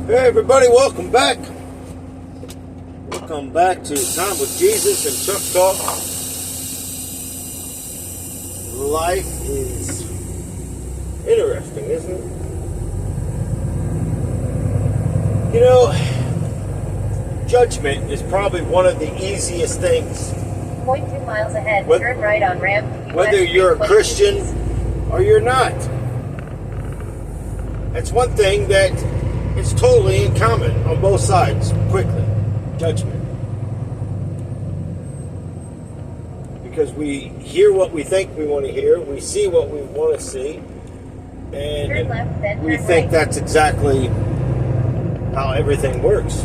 Hey everybody, welcome back. Welcome back to Time with Jesus and Chuck Talk. Life is interesting, isn't it? You know, judgment is probably one of the easiest things. 0.2 miles ahead, turn right on ramp. Whether you're a Christian or you're not. That's one thing that is totally in common on both sides, quickly. Judgment. Because we hear what we think we want to hear, we see what we want to see, and turn left, then we turn think right. that's exactly how everything works.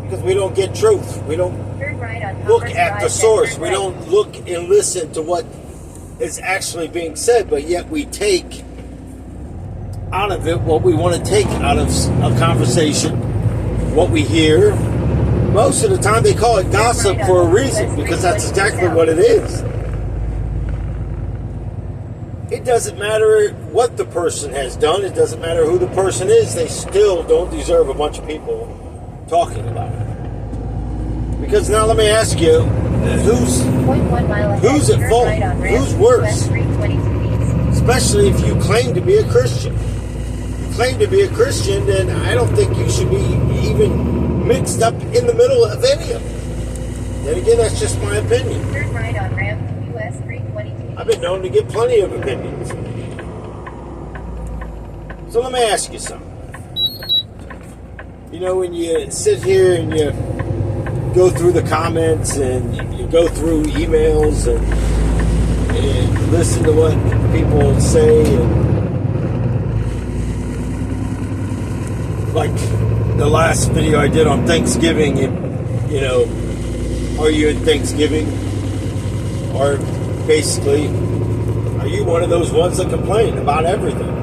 Because we don't get truth. We don't Turn right on look Commerce at Drive, the then source. turn We right. don't look and listen to what is actually being said, but yet we take out of it what we want to take out of a conversation, what we hear. Most of the time they call it gossip for a reason, because that's exactly what it is. It doesn't matter what the person has done. It doesn't matter who the person is. They still don't deserve a bunch of people talking about it. Because now let me ask you, who's 0.1 mile ahead, who's at turn fault? right on ramp, Who's worse? West 322 east. Especially if you claim to be a Christian. If you claim to be a Christian, then I don't think you should be even mixed up in the middle of any of it. Then again, that's just my opinion. Turn right on ramp, US 322 I've been known to get plenty of opinions. So let me ask you something. You know, when you sit here and you go through the comments and you go through emails and listen to what people say, and like the last video I did on Thanksgiving, you know, are you in Thanksgiving? Or basically, are you one of those ones that complain about everything?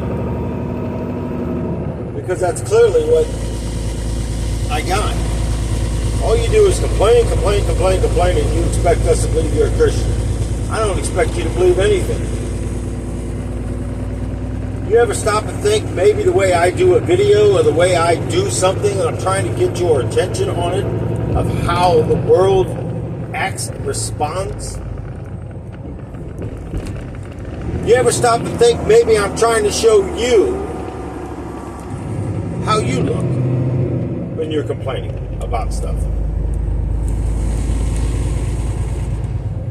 Because that's clearly what I got. All you do is complain, and you expect us to believe you're a Christian. I don't expect you to believe anything. You ever stop and think maybe the way I do a video or the way I do something, I'm trying to get your attention on it, of how the world acts and responds? You ever stop and think maybe I'm trying to show you how you look when you're complaining about stuff?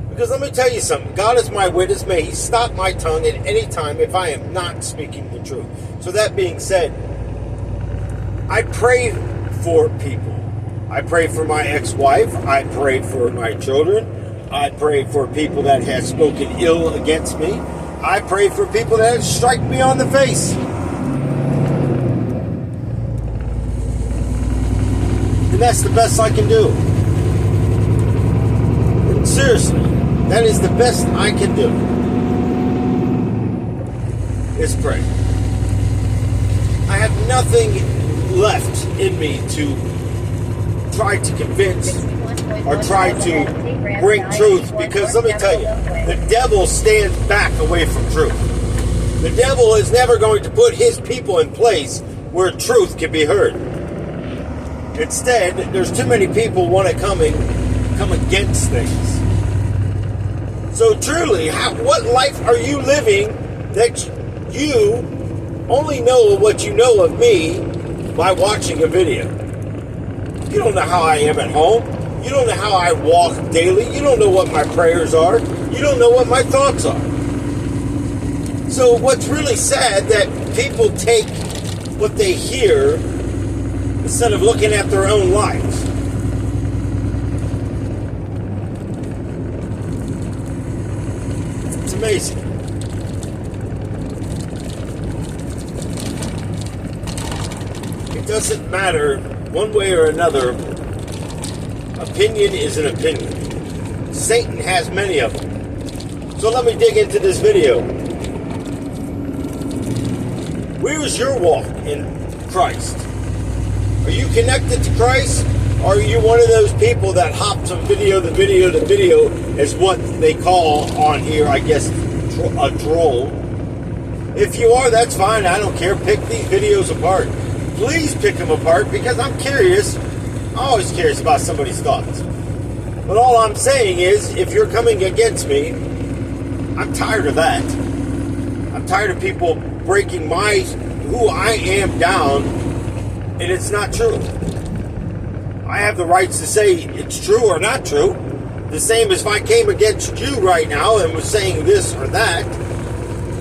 Because let me tell you something. God is my witness. May He stop my tongue at any time if I am not speaking the truth. So that being said, I pray for people. I pray for my ex-wife. I pray for my children. I pray for people that have spoken ill against me. I pray for people that strike me on the face. And that's the best I can do. And seriously, that is the best I can do. Is pray. I have nothing left in me to try to convince or try to bring truth, because let me tell you, the devil stands back away from truth. The devil is never going to put his people in place where truth can be heard. Instead, there's too many people want to come against things. So truly, what life are you living that you only know what you know of me by watching a video? You don't know how I am at home. You don't know how I walk daily. You don't know what my prayers are. You don't know what my thoughts are. So what's really sad that people take what they hear instead of looking at their own lives. It's amazing. It doesn't matter one way or another. Opinion is an opinion. Satan has many of them. So let me dig into this video. Where is your walk in Christ? Are you connected to Christ? Or are you one of those people that hops from video to video to video, is what they call on here, I guess, a troll? If you are, that's fine. I don't care. Pick these videos apart. Please pick them apart because I'm curious. I'm always curious about somebody's thoughts. But all I'm saying is, if you're coming against me, I'm tired of that. I'm tired of people breaking who I am down, and it's not true. I have the rights to say it's true or not true. The same as if I came against you right now and was saying this or that.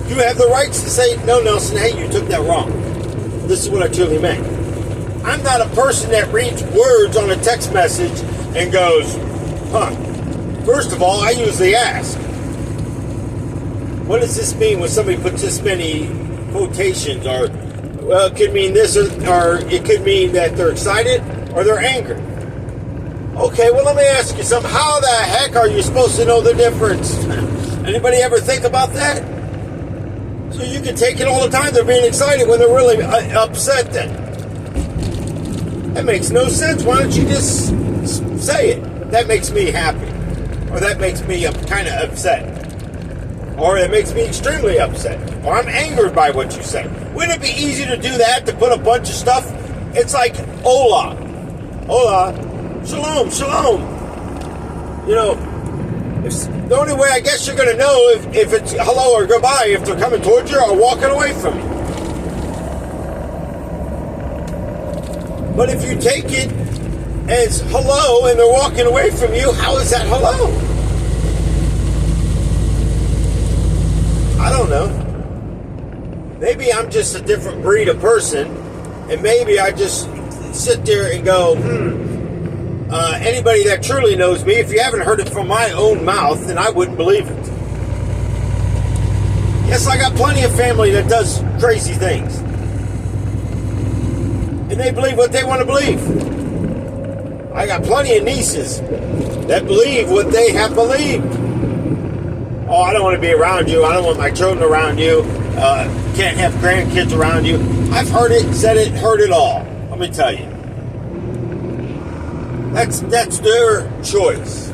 You have the rights to say, no, Nelson, hey, you took that wrong. This is what I truly meant. I'm not a person that reads words on a text message and goes, First of all, I usually ask, what does this mean when somebody puts this many quotations? Or, well, it could mean this, or it could mean that they're excited or they're angry. Okay, well, let me ask you something. How the heck are you supposed to know the difference? Anybody ever think about that? So you can take it all the time. They're being excited when they're really upset then. That makes no sense. Why don't you just say it? That makes me happy. Or that makes me kind of upset. Or it makes me extremely upset. Or I'm angered by what you say. Wouldn't it be easy to do that, to put a bunch of stuff? It's like, hola. Hola. Shalom, shalom. You know, the only way I guess you're going to know if it's hello or goodbye, if they're coming towards you or walking away from you. But if you take it as hello and they're walking away from you, how is that hello? I don't know. Maybe I'm just a different breed of person, and maybe I just sit there and go, anybody that truly knows me, if you haven't heard it from my own mouth, then I wouldn't believe it. Yes, I got plenty of family that does crazy things. And they believe what they want to believe. I got plenty of nieces that believe what they have believed. Oh, I don't want to be around you. I don't want my children around you. Can't have grandkids around you. I've heard it, said it, heard it all. Let me tell you. That's their choice.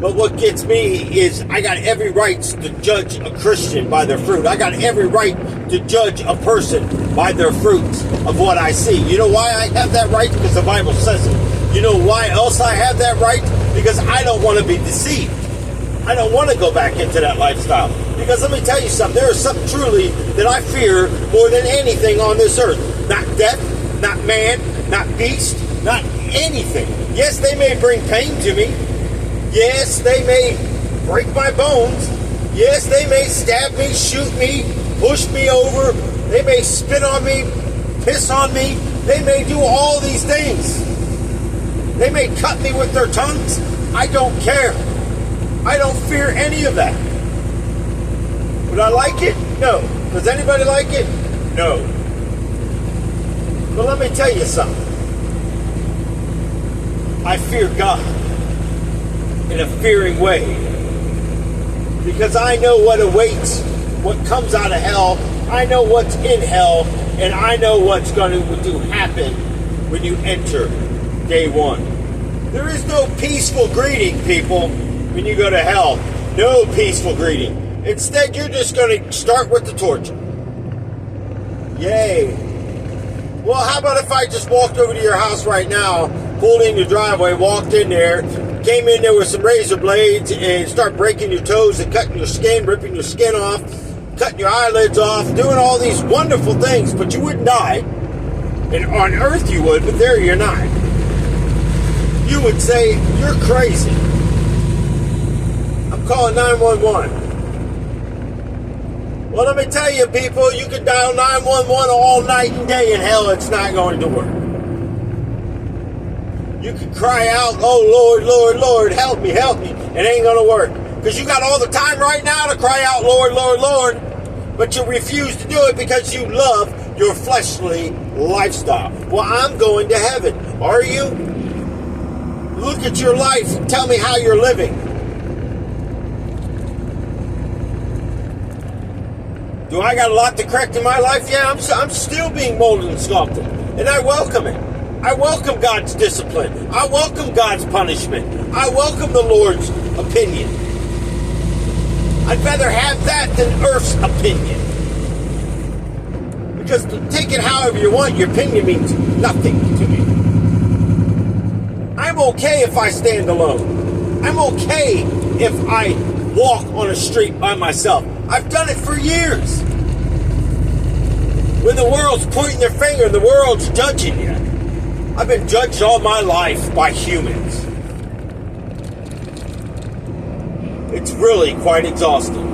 But what gets me is I got every right to judge a Christian by their fruit. I got every right to judge a person by their fruits of what I see. You know why I have that right? Because the Bible says it. You know why else I have that right? Because I don't want to be deceived. I don't want to go back into that lifestyle. Because let me tell you something. There is something truly that I fear more than anything on this earth. Not death, not man, not beast, not anything. Yes, they may bring pain to me. Yes, they may break my bones. Yes, they may stab me, shoot me, push me over. They may spit on me, piss on me. They may do all these things. They may cut me with their tongues. I don't care. I don't fear any of that. Would I like it? No. Does anybody like it? No. But let me tell you something. I fear God in a fearing way. Because I know what awaits, what comes out of hell. I know what's in hell, and I know what's going to happen when you enter day one. There is no peaceful greeting, people, when you go to hell. No peaceful greeting. Instead, you're just going to start with the torture. Yay. Well, how about if I just walked over to your house right now, pulled in your driveway, walked in there, came in there with some razor blades and start breaking your toes and cutting your skin, ripping your skin off, cutting your eyelids off, doing all these wonderful things, but you wouldn't die. And on earth you would, but there you're not. You would say, you're crazy. I'm calling 911. Well, let me tell you, people, you can dial 911 all night and day in hell. It's not going to work. You can cry out, oh, Lord, Lord, Lord, help me, help me. It ain't going to work. Because you got all the time right now to cry out, Lord, Lord, Lord. But you refuse to do it because you love your fleshly lifestyle. Well, I'm going to heaven. Are you? Look at your life and tell me how you're living. Do I got a lot to correct in my life? Yeah, I'm still being molded and sculpted. And I welcome it. I welcome God's discipline. I welcome God's punishment. I welcome the Lord's opinion. I'd rather have that than Earth's opinion. Because take it however you want, your opinion means nothing to me. I'm okay if I stand alone. I'm okay if I walk on a street by myself. I've done it for years. When the world's pointing their finger and the world's judging you. I've been judged all my life by humans. It's really quite exhausting.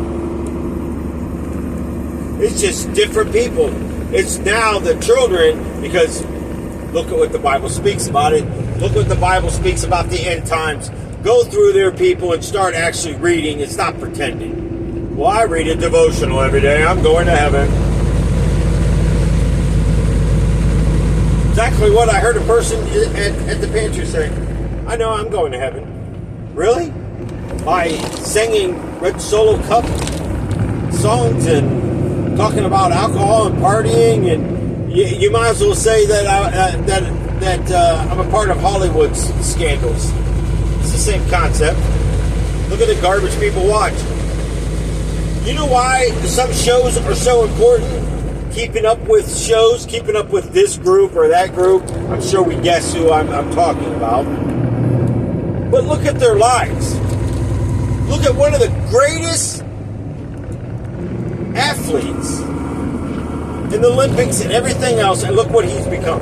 It's just different people. It's now the children, because look at what the Bible speaks about it. Look what the Bible speaks about the end times. Go through their people and start actually reading and stop pretending. Well, I read a devotional every day. I'm going to heaven. Exactly what I heard a person at the pantry say. I know I'm going to heaven. Really? By singing Red Solo Cup songs and talking about alcohol and partying, and you might as well say that I'm a part of Hollywood's scandals. It's the same concept. Look at the garbage people watch. You know why some shows are so important? Keeping up with shows, keeping up with this group or that group. I'm sure we guess who I'm talking about. But look at their lives. Look at one of the greatest athletes in the Olympics and everything else, and look what he's become.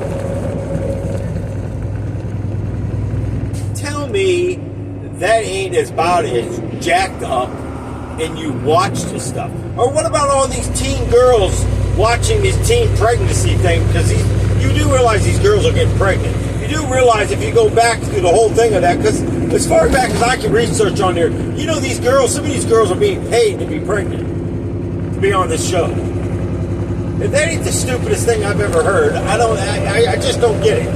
Tell me that ain't about as jacked up and you watch this stuff. Or what about all these teen girls watching this teen pregnancy thing? Because you do realize these girls are getting pregnant. You do realize if you go back through the whole thing of that, because as far back as I can research on there, you know these girls, some of these girls are being paid to be pregnant, to be on this show. If that ain't the stupidest thing I've ever heard, I just don't get it.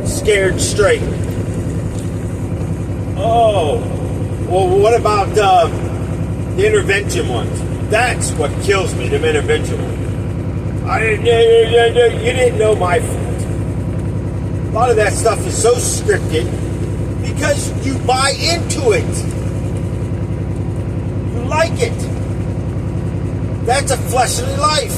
Scared straight. Oh, well, what about the intervention ones? That's what kills me, them intervention ones. You didn't know my fault. A lot of that stuff is so scripted because you buy into it. You like it. That's a fleshly life.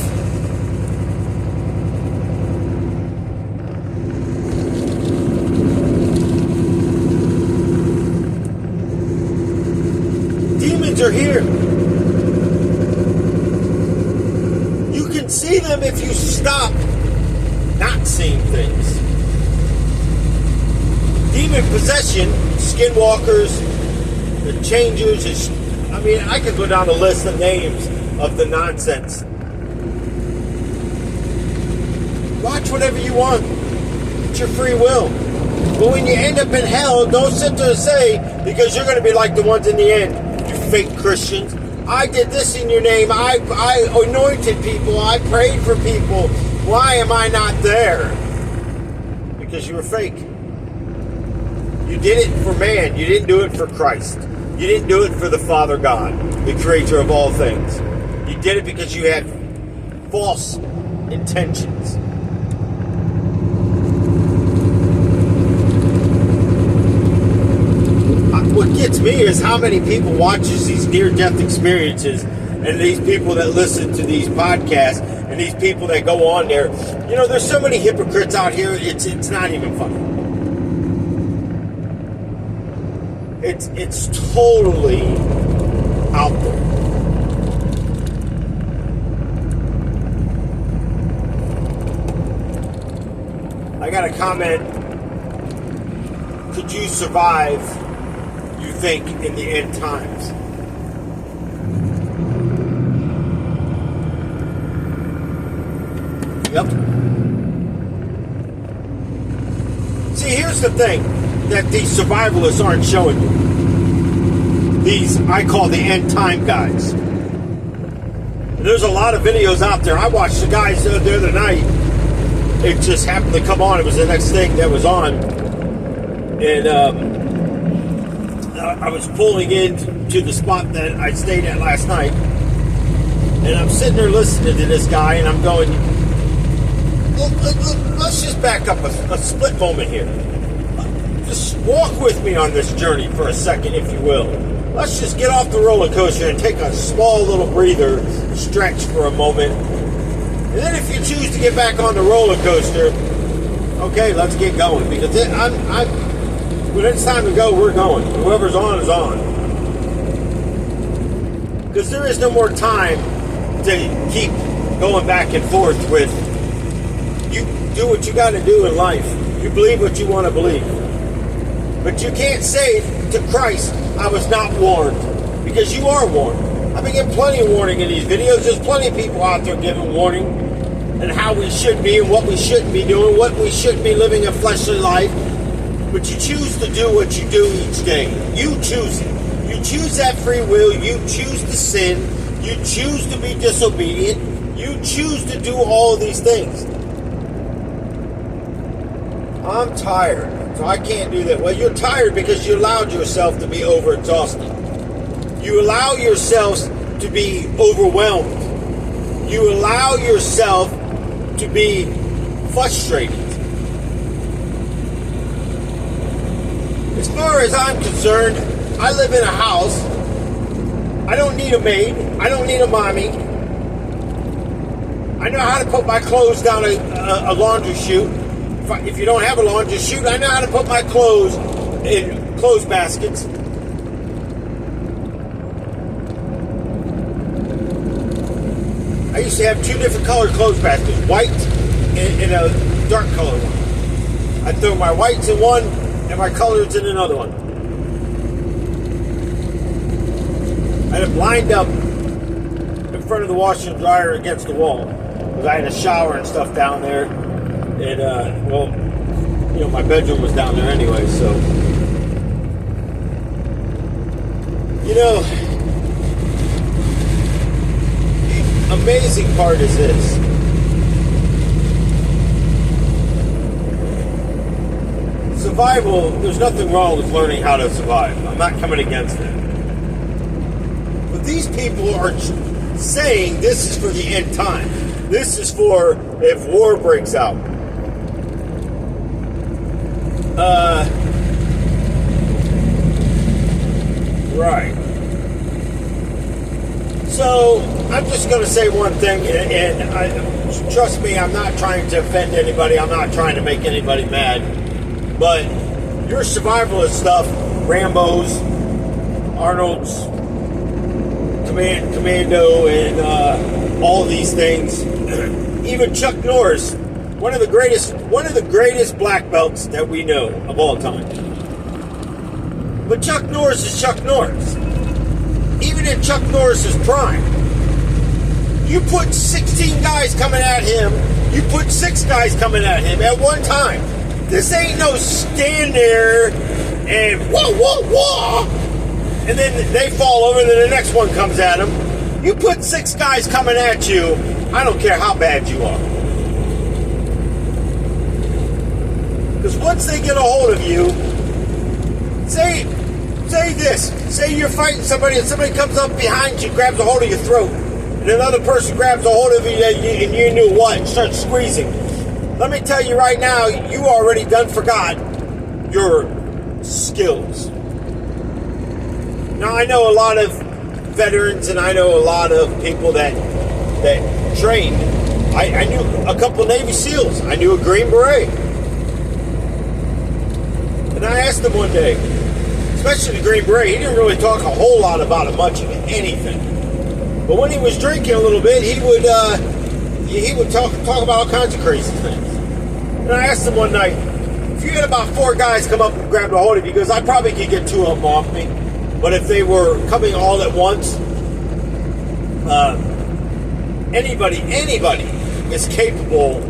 Demons are here. You can see them if you stop not seeing things. Demon possession, skinwalkers, the changers, I could go down a list of names of the nonsense. Watch whatever you want. It's your free will. But when you end up in hell, don't sit there and say, because you're going to be like the ones in the end, you fake Christians. I did this in your name. I anointed people. I prayed for people. Why am I not there? Because you were fake. You did it for man. You didn't do it for Christ. You didn't do it for the Father God, the creator of all things. You did it because you had false intentions. What gets me is how many people watches these near-death experiences, and these people that listen to these podcasts, and these people that go on there. You know, there's so many hypocrites out here, it's not even funny. It's totally out there. I got a comment. Could you survive, you think, in the end times? Yep. See, here's the thing that these survivalists aren't showing you. These, I call the end time guys. There's a lot of videos out there. I watched the guys the other night. It just happened to come on. It was the next thing that was on. And I was pulling into the spot that I stayed at last night. And I'm sitting there listening to this guy, and I'm going, let's just back up a split moment here. Just walk with me on this journey for a second, if you will. let's just get off the roller coaster and take a small little breather, stretch for a moment. And then if you choose to get back on the roller coaster, okay, let's get going. Because when it's time to go, we're going. Whoever's on is on. Because there is no more time to keep going back and forth with, you do what you got to do in life. You believe what you want to believe. But you can't say to Christ, I was not warned. Because you are warned. I've been getting plenty of warning in these videos. There's plenty of people out there giving warning and how we should be and what we shouldn't be doing, what we shouldn't be living a fleshly life. But you choose to do what you do each day. You choose it. You choose that free will. You choose to sin. You choose to be disobedient. You choose to do all of these things. I'm tired, so I can't do that. Well, you're tired because you allowed yourself to be overexhausted. You allow yourself to be overwhelmed. You allow yourself to be frustrated. As far as I'm concerned, I live in a house. I don't need a maid. I don't need a mommy. I know how to put my clothes down a laundry chute. If you don't have a laundry chute, I know how to put my clothes in clothes baskets. I used to have two different colored clothes baskets, white and a dark colored one. I'd throw my whites in one and my colors in another one. I had them lined up in front of the washer and dryer against the wall. Because I had a shower and stuff down there. And, my bedroom was down there anyway, so. The amazing part is this. Survival, there's nothing wrong with learning how to survive. I'm not coming against it. But these people are saying this is for the end time. This is for if war breaks out. Right. So, I'm just going to say one thing, and trust me, I'm not trying to offend anybody. I'm not trying to make anybody mad. But your survivalist stuff, Rambo's, Arnold's, Commando, and all of these things, even Chuck Norris, one of the greatest black belts that we know of all time. But Chuck Norris is Chuck Norris. Even in Chuck Norris's prime, you put 16 guys coming at him, you put 6 guys coming at him at one time. This ain't no stand there and whoa, whoa, whoa, and then they fall over and then the next one comes at him. You put 6 guys coming at you, I don't care how bad you are. Because once they get a hold of you, say this. Say you're fighting somebody and somebody comes up behind you, grabs a hold of your throat, and another person grabs a hold of you and you knew what, and starts squeezing. Let me tell you right now, you already done forgot your skills. Now, I know a lot of veterans and I know a lot of people that trained. I knew a couple Navy SEALs. I knew a Green Beret. And I asked him one day, especially the Green Beret, he didn't really talk a whole lot about much of anything. But when he was drinking a little bit, he would talk about all kinds of crazy things. And I asked him one night, if you had about 4 guys come up and grab a hold of you, he goes, I probably could get 2 of them off me. But if they were coming all at once, anybody is capable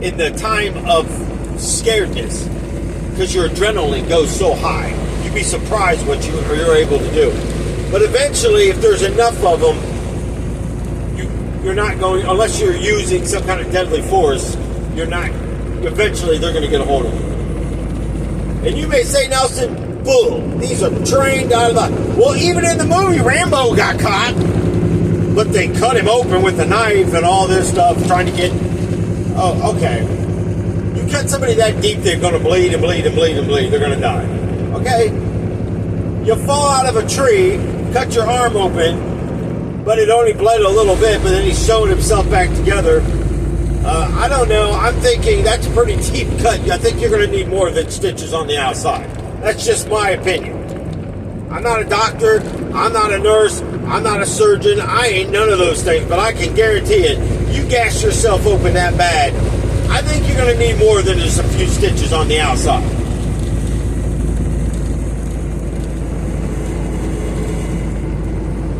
in the time of scaredness, because your adrenaline goes so high. You'd be surprised what you're able to do. But eventually, if there's enough of them, you're not going, unless you're using some kind of deadly force, eventually they're going to get a hold of you. And you may say, Nelson, bull, these are trained out of the... Well, even in the movie, Rambo got caught, but they cut him open with a knife and all this stuff, trying to get... Oh, okay. You cut somebody that deep, they're going to bleed and bleed and bleed and bleed. They're going to die. Okay? You fall out of a tree, cut your arm open, but it only bled a little bit, but then he sewed himself back together. I don't know. I'm thinking that's a pretty deep cut. I think you're going to need more than stitches on the outside. That's just my opinion. I'm not a doctor. I'm not a nurse. I'm not a surgeon. I ain't none of those things, but I can guarantee it. You gash yourself open that bad, I think you're going to need more than just a few stitches on the outside.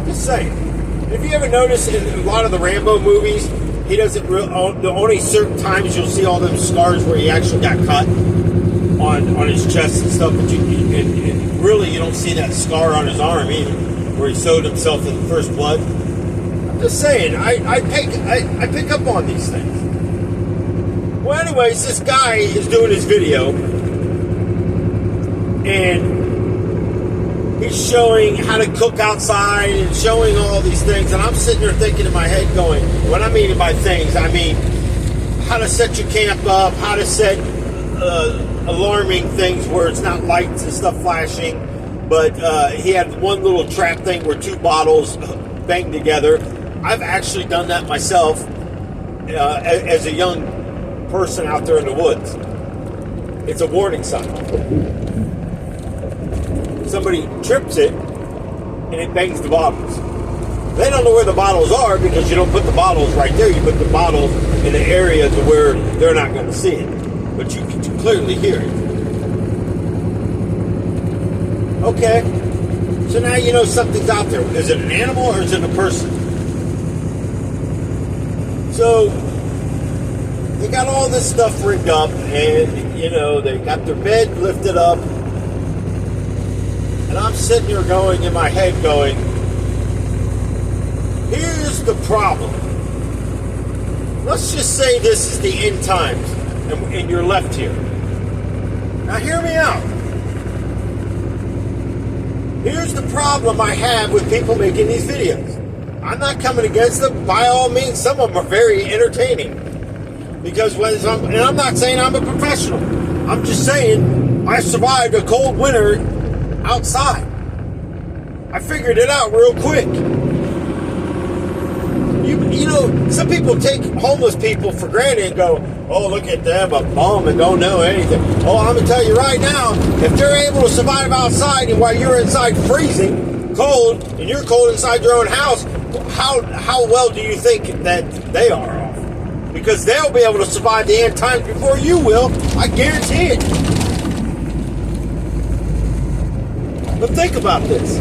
Just saying. Have you ever noticed in a lot of the Rambo movies, he doesn't the only certain times you'll see all them scars where he actually got cut on his chest and stuff, but and really you don't see that scar on his arm either, where he sewed himself in the first blood. I'm just saying, I pick up on these things. Well, anyways, this guy is doing his video, and he's showing how to cook outside and showing all these things. And I'm sitting there thinking in my head going, what I mean by things, I mean how to set your camp up, how to set alarming things where it's not lights and stuff flashing. But he had one little trap thing where two bottles bang together. I've actually done that myself as a young person out there in the woods. It's a warning sign. Somebody trips it and it bangs the bottles. They don't know where the bottles are because you don't put the bottles right there. You put the bottles in an area to where they're not going to see it, but you can clearly hear it. Okay, so now you know something's out there. Is it an animal or is it a person? So they got all this stuff rigged up, and you know they got their bed lifted up. And I'm sitting here going, in my head going, here's the problem. Let's just say this is the end times, and you're left here. Now hear me out. Here's the problem I have with people making these videos. I'm not coming against them. By all means, some of them are very entertaining. Because and I'm not saying I'm a professional. I'm just saying I survived a cold winter outside. I figured it out real quick. You know, some people take homeless people for granted and go, oh, look at them, a bum and don't know anything. Oh, I'm going to tell you right now, if they're able to survive outside and while you're inside freezing, cold, and you're cold inside your own house, how well do you think that they are off? Because they'll be able to survive the end times before you will. I guarantee it. But think about this.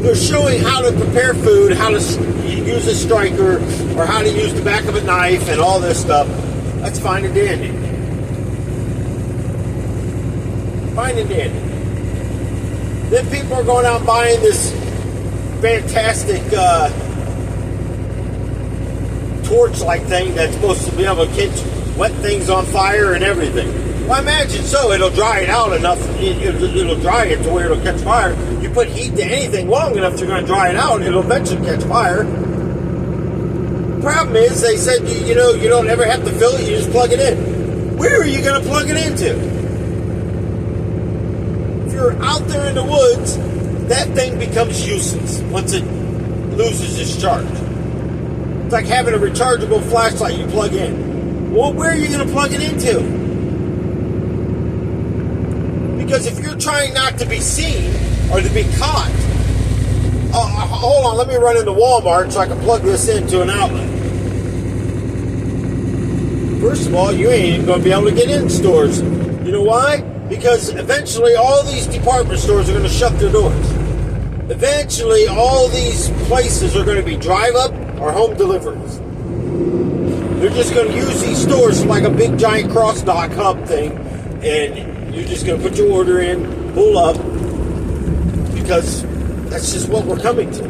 They're showing how to prepare food, how to use a striker, or how to use the back of a knife and all this stuff. That's fine and dandy. Fine and dandy. Then people are going out buying this fantastic torch-like thing that's supposed to be able to catch wet things on fire and everything. Well, I imagine so. It'll dry it out enough. It'll dry it to where it'll catch fire. You put heat to anything long enough, you're going to dry it out. It'll eventually catch fire. Problem is, they said, you know, you don't ever have to fill it. You just plug it in. Where are you going to plug it into? If you're out there in the woods, that thing becomes useless once it loses its charge. It's like having a rechargeable flashlight you plug in. Well, where are you going to plug it into? Because if you're trying not to be seen or to be caught, hold on, let me run into Walmart so I can plug this into an outlet. First of all, you ain't even going to be able to get in stores. You know why? Because eventually all these department stores are going to shut their doors. Eventually all these places are going to be drive-up or home deliveries. They're just going to use these stores like a big giant cross-dock hub thing, and you're just going to put your order in, pull up, because that's just what we're coming to.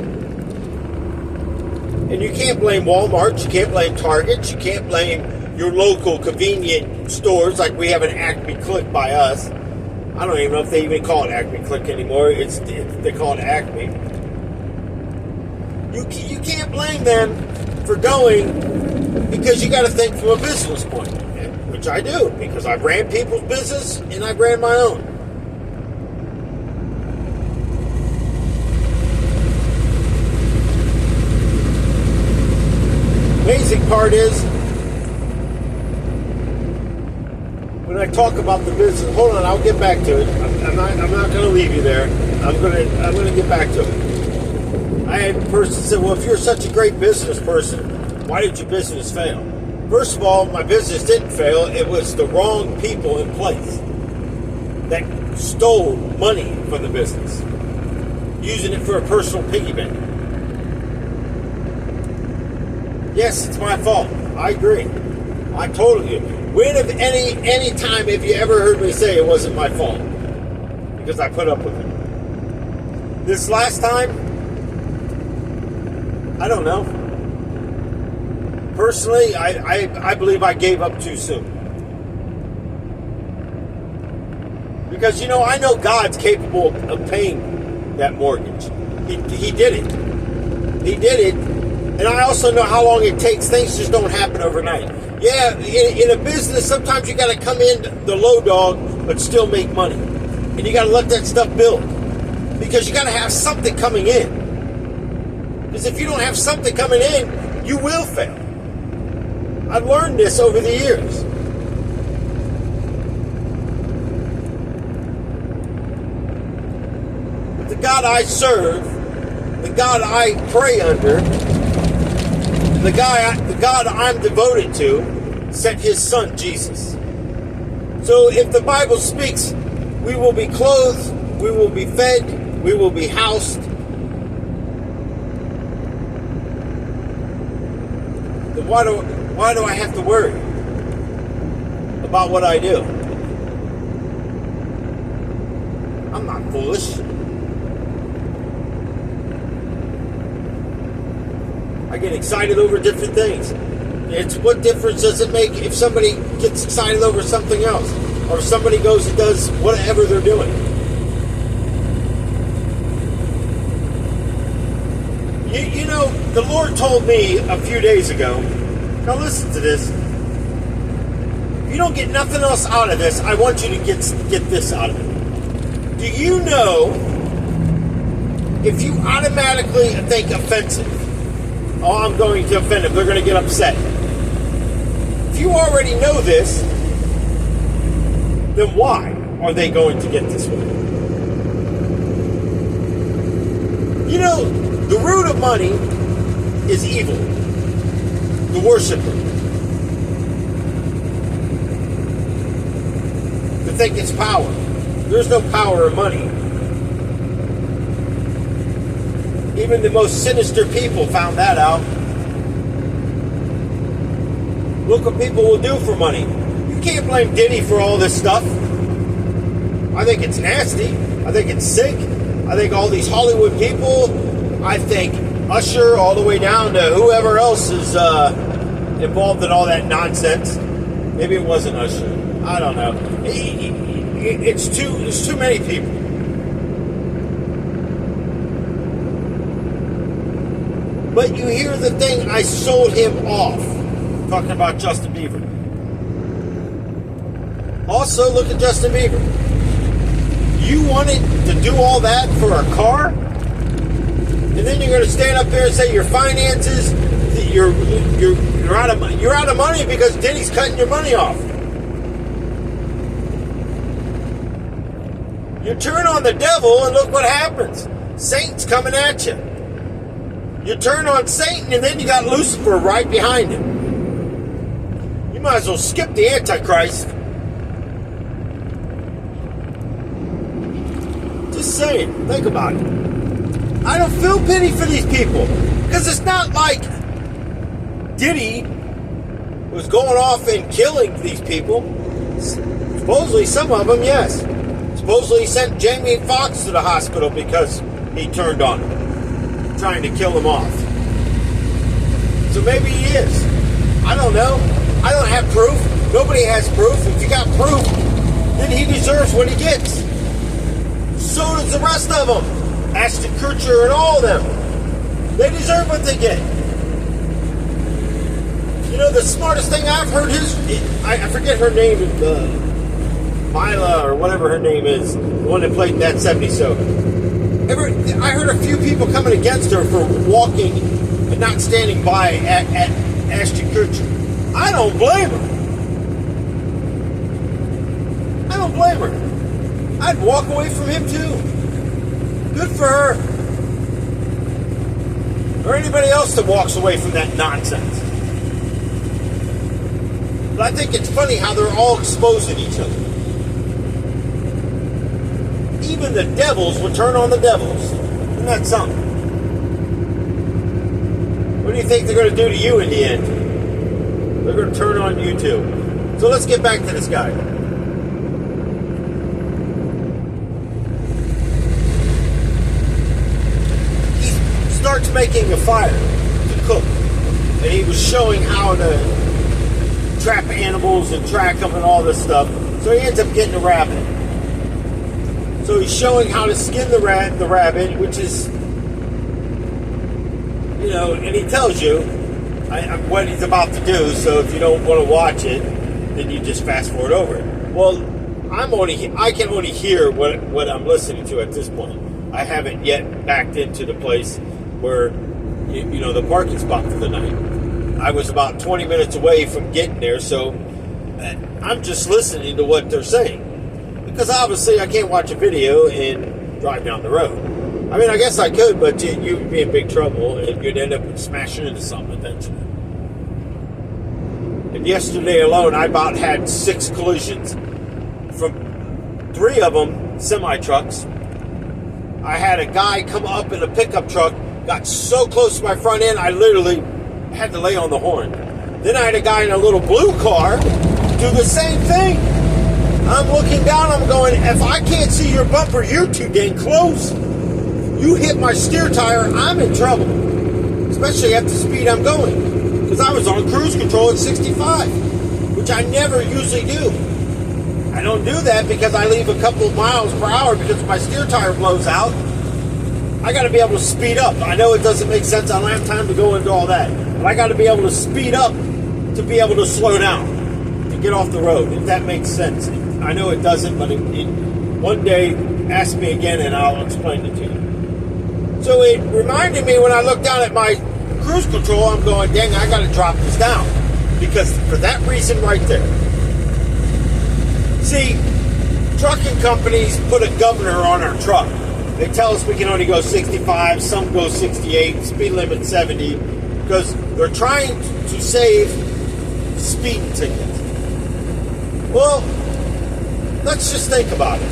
And you can't blame Walmart, you can't blame Target, you can't blame your local convenient stores like we have an Acme Click by us. I don't even know if they even call it Acme Click anymore. They call it Acme. You can't blame them for going, because you got to think from a business point of view. which I do, because I ran people's business and I ran my own. Amazing part is, when I talk about the business, hold on, I'll get back to it. I'm not going to leave you there. I'm going to get back to it. I had a person say, well, if you're such a great business person, why did your business fail? First of all, my business didn't fail. It was the wrong people in place that stole money from the business, using it for a personal piggy bank. Yes, it's my fault. I agree. I totally agree. When, if any time, have you ever heard me say it wasn't my fault? Because I put up with it. This last time, I don't know. Personally, I believe I gave up too soon. Because, I know God's capable of paying that mortgage. He did it. He did it. And I also know how long it takes. Things just don't happen overnight. Yeah, in a business, sometimes you got to come in the low dog, but still make money. And you got to let that stuff build. Because you got to have something coming in. Because if you don't have something coming in, you will fail. I've learned this over the years. But the God I serve, the God I pray under, the God I'm devoted to, sent his son, Jesus. So if the Bible speaks, we will be clothed, we will be fed, we will be housed. Then why do I have to worry about what I do? I'm not foolish. I get excited over different things. It's what difference does it make if somebody gets excited over something else, or if somebody goes and does whatever they're doing? The Lord told me a few days ago, now listen to this. If you don't get nothing else out of this, I want you to get this out of it. Do you know, if you automatically think offensive, oh, I'm going to offend them, they're going to get upset. If you already know this, then why are they going to get this way? The root of money is evil. The worshiper. To think it's power. There's no power in money. Even the most sinister people found that out. Look what people will do for money. You can't blame Diddy for all this stuff. I think it's nasty. I think it's sick. I think all these Hollywood people, I think Usher, all the way down to whoever else is involved in all that nonsense. Maybe it wasn't Usher. I don't know. It's too many people. But you hear the thing, I sold him off. Talking about Justin Bieber. Also, look at Justin Bieber. You wanted to do all that for a car? And then you're going to stand up there and say your finances, you're out of money. You're out of money because Diddy's cutting your money off. You turn on the devil and look what happens. Satan's coming at you. You turn on Satan and then you got Lucifer right behind him. You might as well skip the Antichrist. Just saying, think about it. I don't feel pity for these people. Because it's not like Diddy was going off and killing these people. Supposedly some of them, yes. Supposedly he sent Jamie Foxx to the hospital because he turned on him, trying to kill him off. So maybe he is. I don't know. I don't have proof. Nobody has proof. If you got proof, then he deserves what he gets. So does the rest of them. Ashton Kutcher and all of them. They deserve what they get. You know, the smartest thing I've heard I forget her name, Mila or whatever her name is, the one that played That 70s Show. I heard a few people coming against her for walking and not standing by at Ashton Kutcher. I don't blame her. I don't blame her. I'd walk away from him too. Good for her. Or anybody else that walks away from that nonsense. But I think it's funny how they're all exposing each other. Even the devils will turn on the devils. Isn't that something? What do you think they're going to do to you in the end? They're going to turn on you too. So let's get back to this guy. He starts making a fire to cook. And he was showing how to trap animals and track them and all this stuff. So he ends up getting a rabbit. So he's showing how to skin the rabbit, which is, you know, and he tells you what he's about to do. So if you don't want to watch it, then you just fast forward over it. Well, I can only hear what I'm listening to at this point. I haven't yet backed into the place where, you know, the parking spot for the night. I was about 20 minutes away from getting there, so I'm just listening to what they're saying. Because obviously I can't watch a video and drive down the road. I mean, I guess I could, but you'd be in big trouble and you'd end up smashing into something eventually. And yesterday alone, I about had 6 collisions. From 3 of them, semi-trucks. I had a guy come up in a pickup truck, got so close to my front end, I literally had to lay on the horn. Then I had a guy in a little blue car do the same thing. I'm looking down, I'm going, if I can't see your bumper, you're too dang close. You hit my steer tire, I'm in trouble. Especially at the speed I'm going. Because I was on cruise control at 65, which I never usually do. I don't do that because I leave a couple of miles per hour because if my steer tire blows out, I got to be able to speed up. I know it doesn't make sense, I don't have time to go into all that. But I got to be able to speed up to be able to slow down, to get off the road, if that makes sense. I know it doesn't, but one day, ask me again and I'll explain it to you. So it reminded me when I looked down at my cruise control, I'm going, dang, I got to drop this down. Because for that reason right there. See, trucking companies put a governor on our truck. They tell us we can only go 65, some go 68, speed limit 70, because they're trying to save speeding tickets. Well, let's just think about it.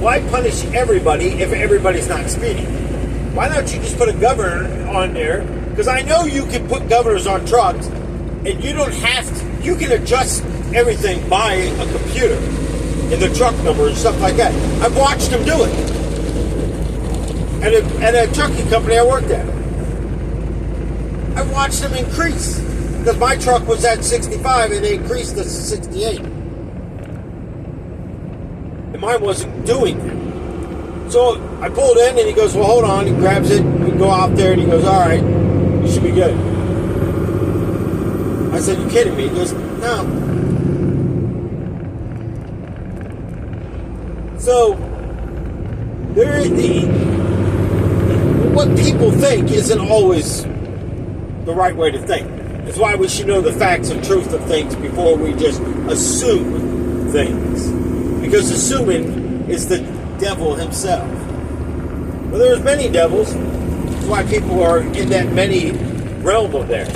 Why punish everybody if everybody's not speeding? Why don't you just put a governor on there? Because I know you can put governors on trucks, and you don't have to. You can adjust everything by a computer and the truck number and stuff like that. I've watched them do it. At a trucking company I worked at. I've watched them increase. Because my truck was at 65 and they increased to 68. And mine wasn't doing that. So I pulled in and he goes, well, hold on. He grabs it. We go out there and he goes, all right, you should be good. I said, you kidding me? He goes, no. So, what people think isn't always the right way to think. It's why we should know the facts and truth of things before we just assume things. Because assuming is the devil himself. Well, there's many devils. That's why people are in that many realm of there.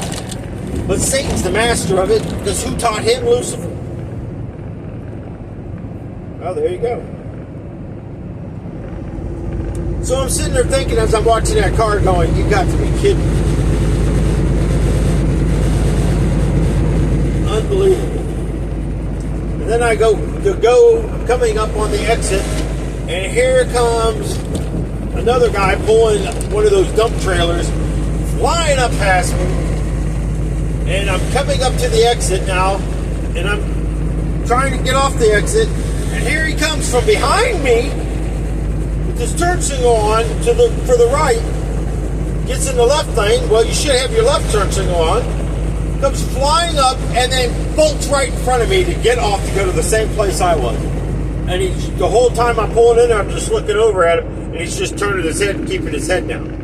But Satan's the master of it, because who taught him? Lucifer. Well, there you go. So I'm sitting there thinking as I'm watching that car going, you got to be kidding me. Unbelievable. And then I go coming up on the exit, and here comes another guy pulling one of those dump trailers, flying up past me. And I'm coming up to the exit now, and I'm trying to get off the exit, and here he comes from behind me with his turn signal on for the right, gets in the left lane. Well, you should have your left turn signal on. comes flying up and then bolts right in front of me to get off to go to the same place I was. And the whole time I'm pulling in there, I'm just looking over at him, and he's just turning his head and keeping his head down.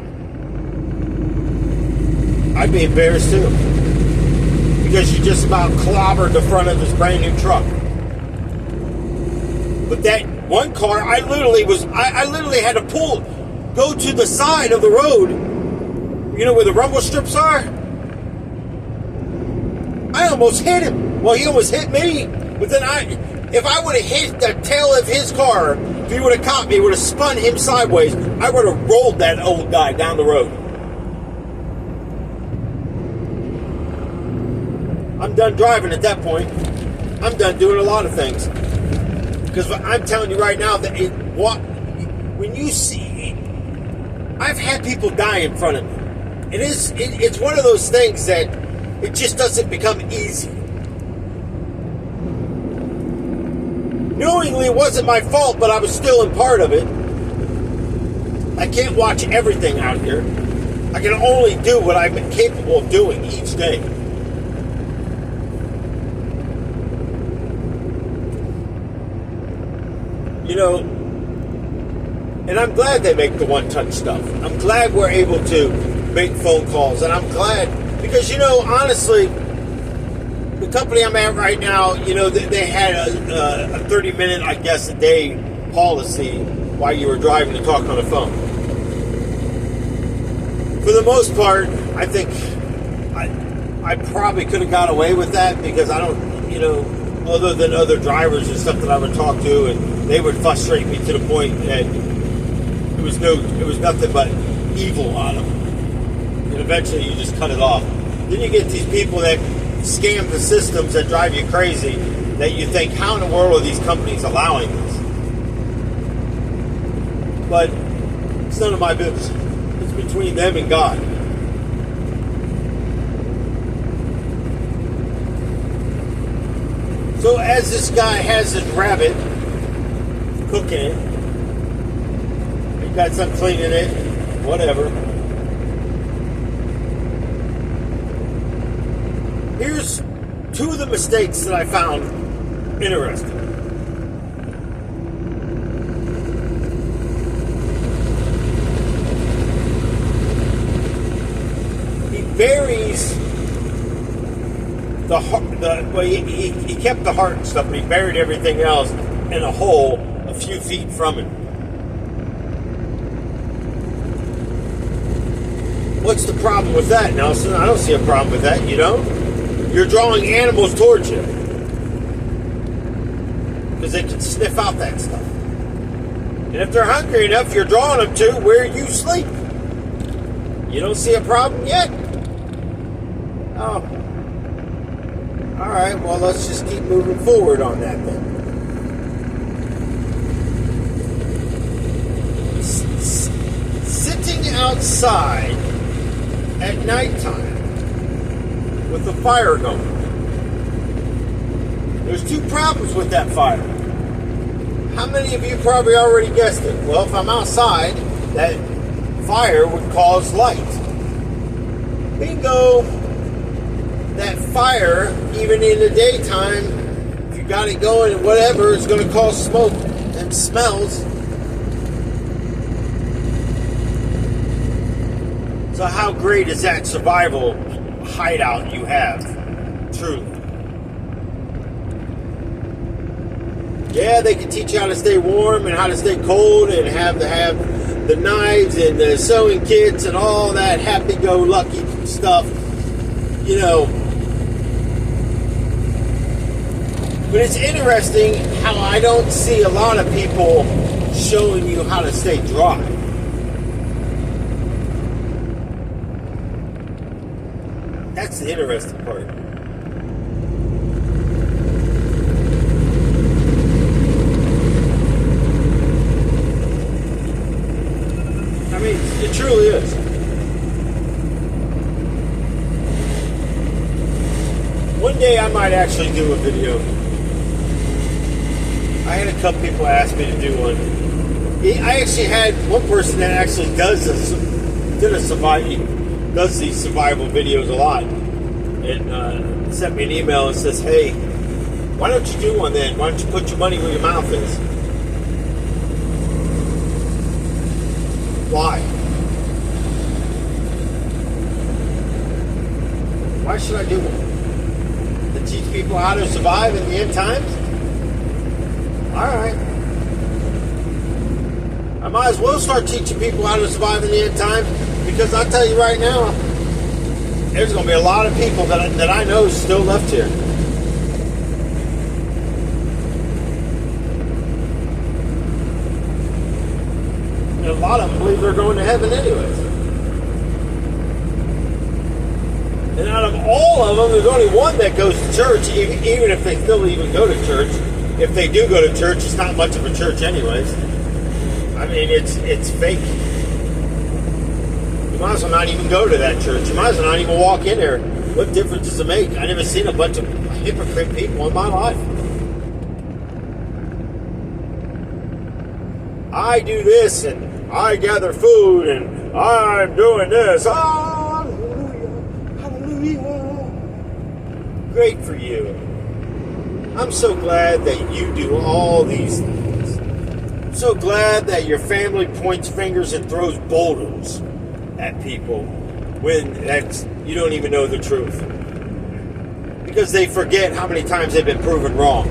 I'd be embarrassed too, because you just about clobbered the front of this brand new truck. But that one car, I literally had to go to the side of the road, you know where the rumble strips are? I almost hit him. Well, he almost hit me. But then if I would have hit the tail of his car, if he would have caught me, would have spun him sideways, I would have rolled that old guy down the road. I'm done driving at that point. I'm done doing a lot of things. Because I'm telling you right now that when you see, I've had people die in front of me. It's one of those things that it just doesn't become easy. Knowingly, it wasn't my fault, but I was still in part of it. I can't watch everything out here. I can only do what I'm capable of doing each day. You know, and I'm glad they make the one-touch stuff. I'm glad we're able to make phone calls, and I'm glad because, you know, honestly, the company I'm at right now, you know, they had a 30-minute, I guess, a day policy while you were driving to talk on the phone. For the most part, I think I probably could have got away with that because I don't, you know, other than other drivers and stuff that I would talk to, and they would frustrate me to the point that it was nothing but evil on them. And eventually you just cut it off. Then you get these people that scam the systems that drive you crazy, that you think, how in the world are these companies allowing this? But it's none of my business. It's between them and God. So as this guy has his rabbit cooking it, he got some cleaning it, whatever. Here's two of the mistakes that I found interesting. He buries he kept the heart and stuff, but he buried everything else in a hole a few feet from him. What's the problem with that, Nelson? I don't see a problem with that, you know? You're drawing animals towards you because they can sniff out that stuff. And if they're hungry enough, you're drawing them to where you sleep. You don't see a problem yet? Oh. Alright, well, let's just keep moving forward on that then. Sitting outside at nighttime with the fire going. There's two problems with that fire. How many of you probably already guessed it? Well, if I'm outside, that fire would cause light. Bingo! That fire, even in the daytime, if you got it going and whatever, it's going to cause smoke and smells. So how great is that survival hideout you have? Truly. Yeah, they can teach you how to stay warm and how to stay cold and have the knives and the sewing kits and all that happy-go-lucky stuff, you know. But it's interesting how I don't see a lot of people showing you how to stay dry. That's the interesting part. I mean, it truly is. One day I might actually do a video. I had a couple people ask me to do one. I actually had one person that actually does these survival videos a lot. and sent me an email and says, hey, why don't you do one then? Why don't you put your money where your mouth is? Why? Why should I do one? To teach people how to survive in the end times? Alright. I might as well start teaching people how to survive in the end times, because I'll tell you right now, there's going to be a lot of people that I know still left here. And a lot of them believe they're going to heaven anyways. And out of all of them, there's only one that goes to church, even if they still even go to church. If they do go to church, it's not much of a church anyways. I mean, it's fake. You might as well not even go to that church. You might as well not even walk in there. What difference does it make? I've never seen a bunch of hypocrite people in my life. I do this, and I gather food, and I'm doing this. Hallelujah, hallelujah. Great for you. I'm so glad that you do all these things. I'm so glad that your family points fingers and throws boulders at people when you don't even know the truth. Because they forget how many times they've been proven wrong.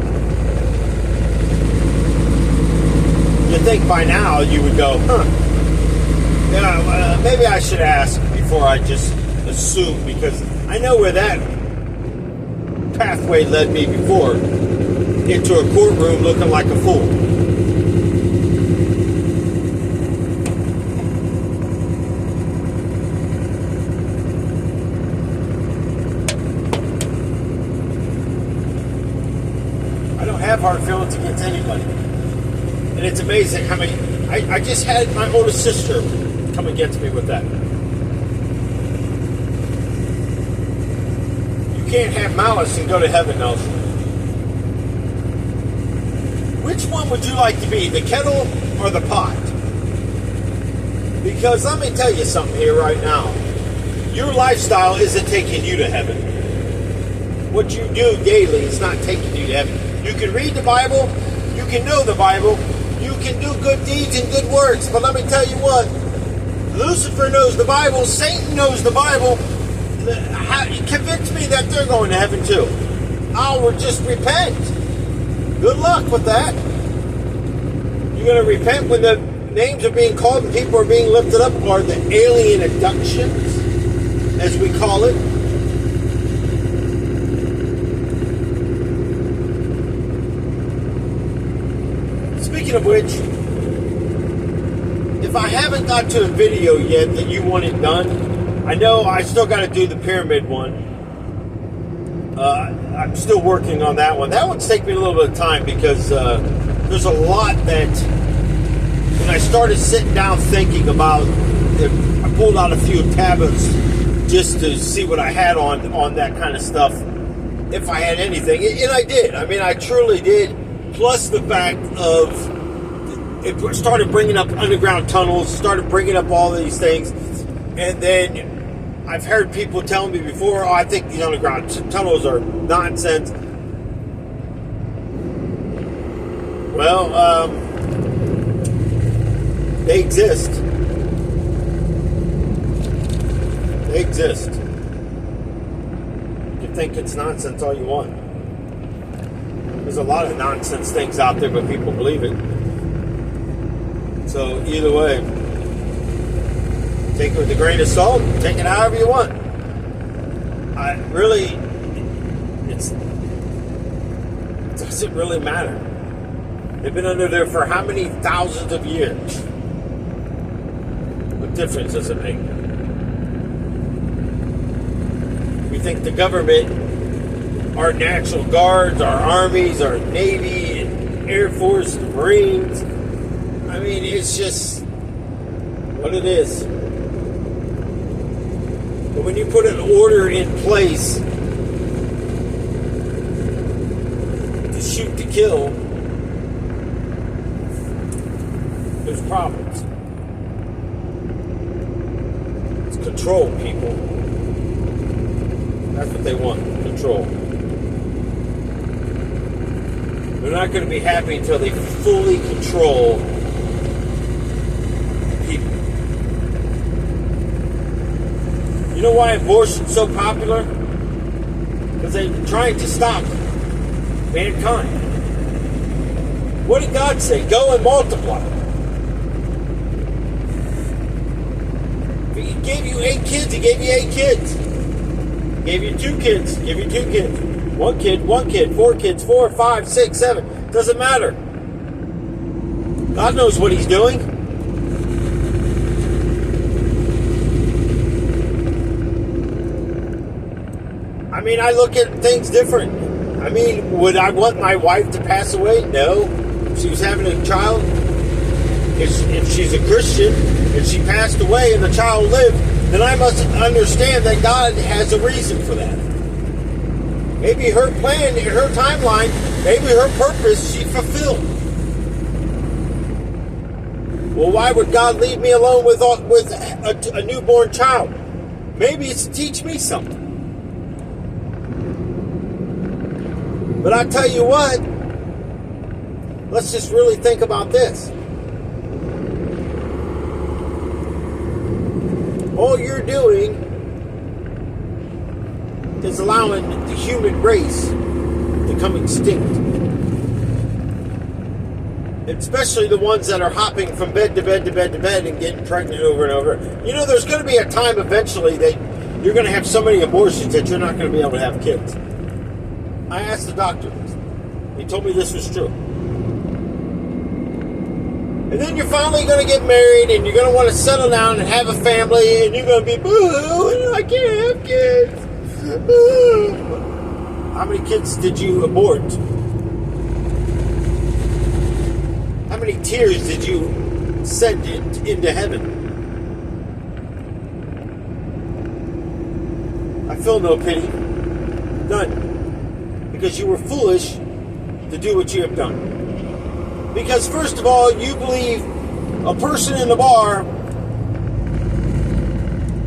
You'd think by now you would go, yeah, maybe I should ask before I just assume, because I know where that pathway led me before, into a courtroom looking like a fool. I don't have hard feelings against anybody. And it's amazing how many... I just had my oldest sister come against me with that. You can't have malice and go to heaven, Nelson. Which one would you like to be, the kettle or the pot? Because let me tell you something here right now. Your lifestyle isn't taking you to heaven. What you do daily is not taking you to heaven. You can read the Bible, you can know the Bible, you can do good deeds and good works, but let me tell you what, Lucifer knows the Bible, Satan knows the Bible. Convince me that they're going to heaven too. Or just repent. Good luck with that. You're going to repent when the names are being called and people are being lifted up, or the alien abductions, as we call it. Speaking of which, if I haven't got to a video yet that you want it done, I know I still got to do the pyramid one. I'm still working on that one. That one's taking me a little bit of time because there's a lot that, when I started sitting down thinking about it, I pulled out a few tablets just to see what I had on that kind of stuff, if I had anything. And I did. I mean, I truly did. Plus the fact of, it started bringing up underground tunnels, started bringing up all these things. And then I've heard people tell me before, I think these underground tunnels are nonsense. Well, they exist. They exist. You can think it's nonsense all you want. There's a lot of nonsense things out there, but people believe it. So either way, take it with a grain of salt, take it however you want. It doesn't really matter. They've been under there for how many thousands of years? What difference does it make? We think the government, our National Guards, our armies, our Navy, and Air Force, the Marines, I mean, it's just what it is. But when you put an order in place to shoot to kill, there's problems. It's control, people. That's what they want, control. They're not going to be happy until they fully control people. You know why abortion's so popular? Because they're trying to stop mankind. What did God say? Go and multiply. He gave you 8 kids, he gave you 8 kids. He gave you 2 kids, he gave you 2 kids. 1 kid, 4 kids, 4, 5, 6, 7. Doesn't matter. God knows what he's doing. I mean, I look at things different. I mean, would I want my wife to pass away? No. If she was having a child, if she's a Christian, and she passed away and the child lived, then I must understand that God has a reason for that. Maybe her plan, her timeline, maybe her purpose she fulfilled. Well, why would God leave me alone with a newborn child? Maybe it's to teach me something. But I tell you what, let's just really think about this. All you're doing is allowing the human race to become extinct. Especially the ones that are hopping from bed to bed to bed to bed and getting pregnant over and over. You know, there's going to be a time eventually that you're going to have so many abortions that you're not going to be able to have kids. I asked the doctor this. He told me this was true. And then you're finally going to get married and you're going to want to settle down and have a family and you're going to be, boo, I can't have kids. Boo. How many kids did you abort? How many tears did you send into heaven? I feel no pity. None. Because you were foolish to do what you have done. Because first of all, you believe a person in the bar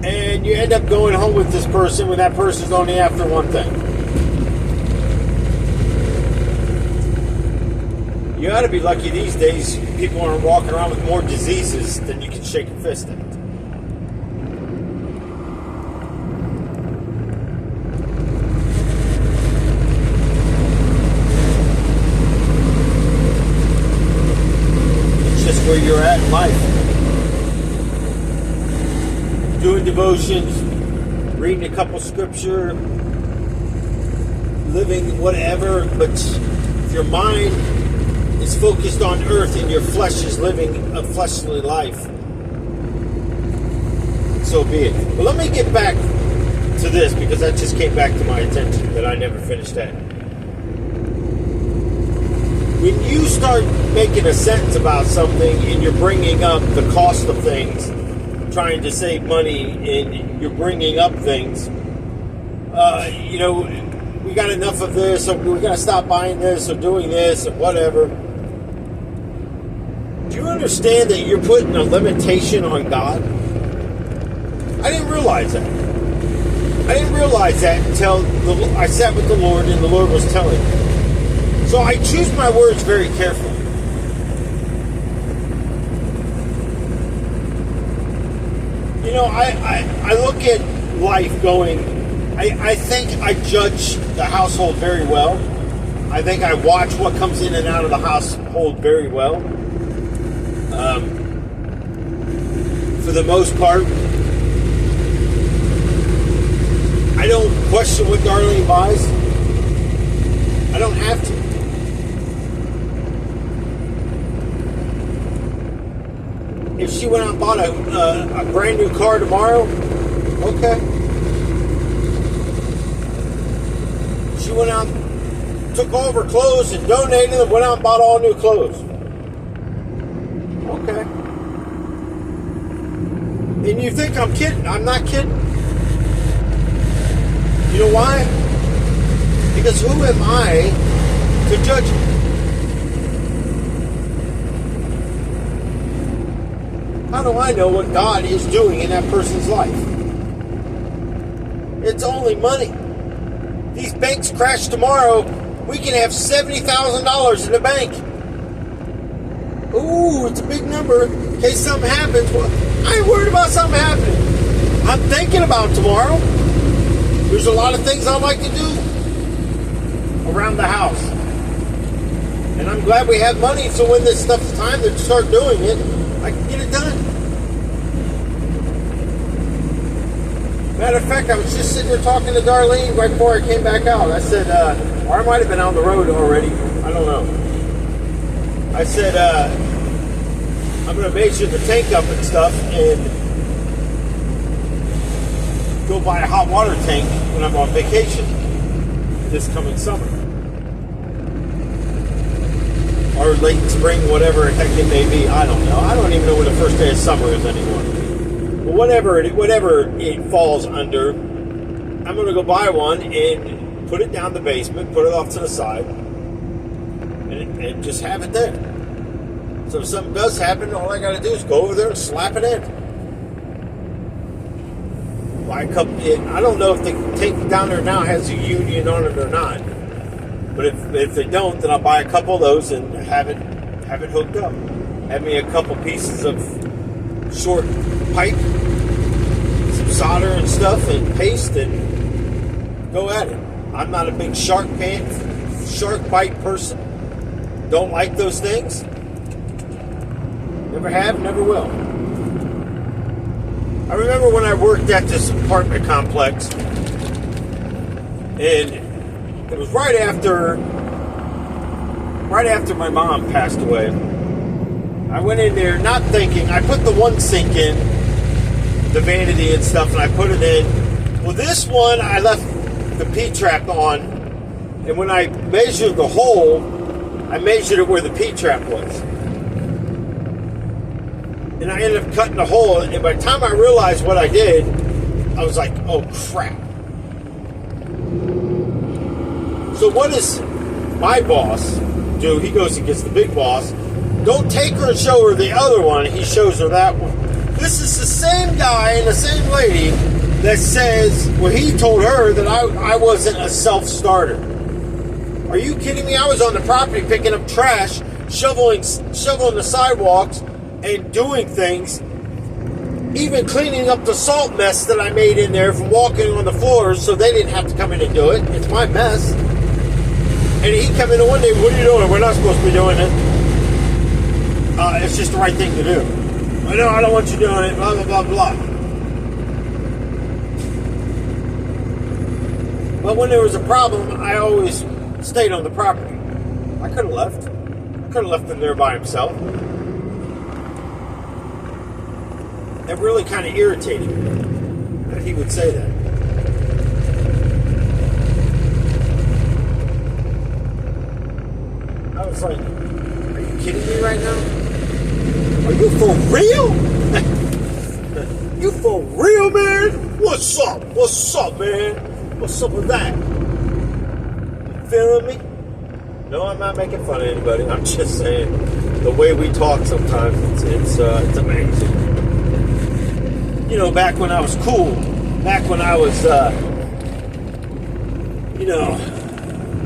and you end up going home with this person when that person's only after one thing. You ought to be lucky these days people aren't walking around with more diseases than you can shake a fist at. Where you're at in life. Doing devotions, reading a couple scripture, living whatever, but if your mind is focused on earth and your flesh is living a fleshly life, so be it. But let me get back to this because that just came back to my attention that I never finished that. When you start making a sentence about something and you're bringing up the cost of things, trying to save money, and you're bringing up things, you know, we got enough of this, or we got to stop buying this, or doing this, or whatever. Do you understand that you're putting a limitation on God? I didn't realize that. I didn't realize that until I sat with the Lord and the Lord was telling me. So I choose my words very carefully. You know, I look at life going, I think I judge the household very well. I think I watch what comes in and out of the household very well. For the most part, I don't question what Darlene buys. I don't have to. If she went out and bought a brand new car tomorrow, okay. She went out, took all of her clothes and donated them, went out and bought all new clothes. Okay. And you think I'm kidding? I'm not kidding. You know why? Because who am I to judge it? How do I know what God is doing in that person's life? It's only money. these banks crash tomorrow, we can have $70,000 in the bank. Ooh, it's a big number. In case something happens, well, I ain't worried about something happening. I'm thinking about tomorrow. There's a lot of things I'd like to do around the house. And I'm glad we have money, so when this stuff's time to start doing it, I can get it done. Matter of fact, I was just sitting there talking to Darlene right before I came back out. I said, or I might have been on the road already. I don't know. I said, I'm going to measure the tank up and stuff and go buy a hot water tank when I'm on vacation this coming summer. Or late spring, whatever the heck it may be. I don't know. I don't even know when the first day of summer is anymore. But whatever it falls under, I'm going to go buy one and put it down the basement, put it off to the side, and just have it there. So if something does happen, all I got to do is go over there and slap it in. Buy a couple. I don't know if the tank down there now has a union on it or not. But if they don't, then I'll buy a couple of those and have it hooked up. Have me a couple pieces of short pipe, some solder and stuff, and paste, and go at it. I'm not a big shark bite person. Don't like those things. Never have, never will. I remember when I worked at this apartment complex, and it was right after my mom passed away. I went in there not thinking. I put the one sink in, the vanity and stuff, and I put it in. Well, this one, I left the P-trap on, and when I measured the hole, I measured it where the P-trap was. And I ended up cutting the hole, and by the time I realized what I did, I was like, oh, crap. So what does my boss do? He goes and gets the big boss. Don't take her and show her the other one. He shows her that one. This is the same guy and the same lady that says, well, he told her that I wasn't a self-starter. Are you kidding me? I was on the property picking up trash, shoveling the sidewalks, and doing things, even cleaning up the salt mess that I made in there from walking on the floors so they didn't have to come in and do it. It's my mess. And he come in one day, what are you doing? We're not supposed to be doing it. It's just the right thing to do. No, I don't want you doing it, blah, blah, blah, blah. But when there was a problem, I always stayed on the property. I could have left. I could have left him there by himself. That really kind of irritated me that he would say that. I was like, are you kidding me right now? Are you for real? You for real, man? What's up? What's up, man? What's up with that? You feeling me? No, I'm not making fun of anybody. I'm just saying the way we talk sometimes, it's amazing. You know, back when I was cool, back when I was,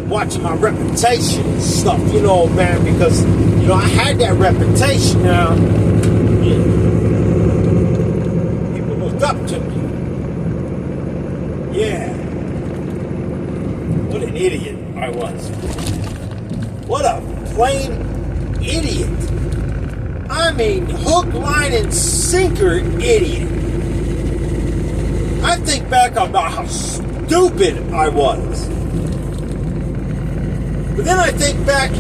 watching my reputation and stuff, man, because, I had that reputation now. Yeah. People looked up to me. Yeah. What an idiot I was. What a plain idiot. I mean, hook, line, and sinker idiot. I think back about how stupid I was. But then I think back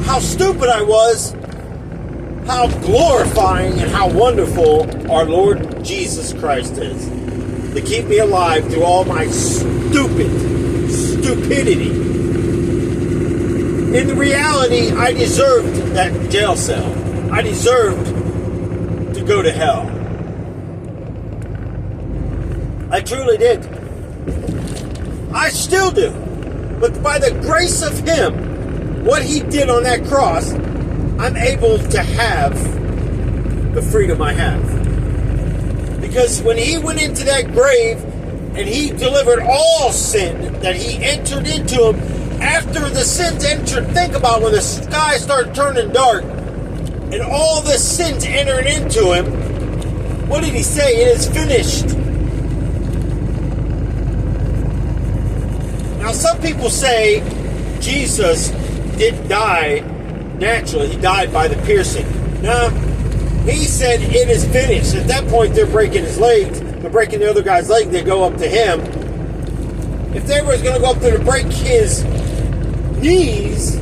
how stupid I was, how glorifying and how wonderful our Lord Jesus Christ is. To keep me alive through all my stupidity. In reality, I deserved that jail cell. I deserved to go to hell. I truly did. I still do. But by the grace of Him, what He did on that cross, I'm able to have the freedom I have. Because when He went into that grave and He delivered all sin that he entered into him after the sins entered. Think about when the sky started turning dark and all the sins entered into him. What did he say? It is finished. Now, some people say Jesus didn't die naturally. He died by the piercing. No, he said it is finished. At that point, they're breaking his legs. They're breaking the other guy's leg. They go up to him. If they were going to go up there to break his knees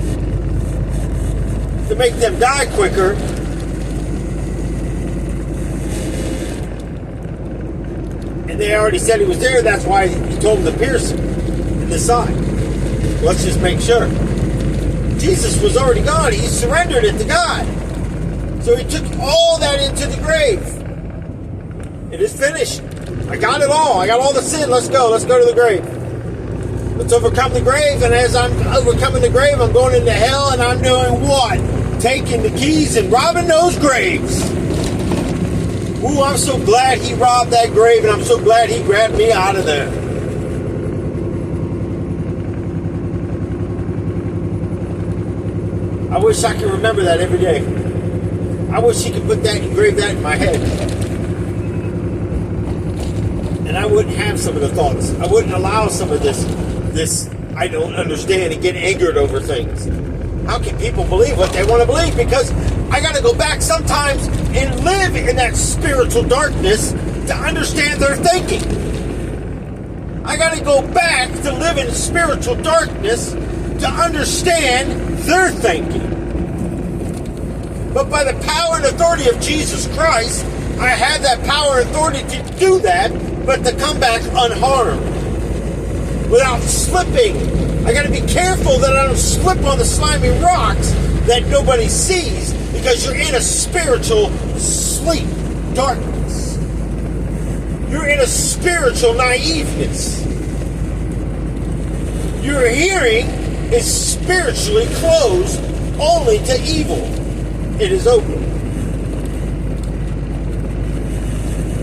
to make them die quicker, and they already said he was there, that's why he told them to pierce him in the side. Let's just make sure. Jesus was already gone. He surrendered it to God. So he took all that into the grave. It is finished. I got it all. I got all the sin. Let's go. Let's go to the grave. Let's overcome the grave. And as I'm overcoming the grave, I'm going into hell, and I'm doing what? Taking the keys and robbing those graves. Ooh, I'm so glad he robbed that grave, and I'm so glad he grabbed me out of there. I wish I could remember that every day. I wish he could put that, engrave that in my head. And I wouldn't have some of the thoughts. I wouldn't allow some of this I don't understand, and get angered over things. How can people believe what they want to believe? Because I got to go back sometimes and live in that spiritual darkness to understand their thinking. I got to go back to live in spiritual darkness to understand their thinking. But by the power and authority of Jesus Christ, I have that power and authority to do that, but to come back unharmed. Without slipping. I got to be careful that I don't slip on the slimy rocks that nobody sees, because you're in a spiritual sleep, darkness. You're in a spiritual naiveness. Your hearing is spiritually closed only to evil. It is open.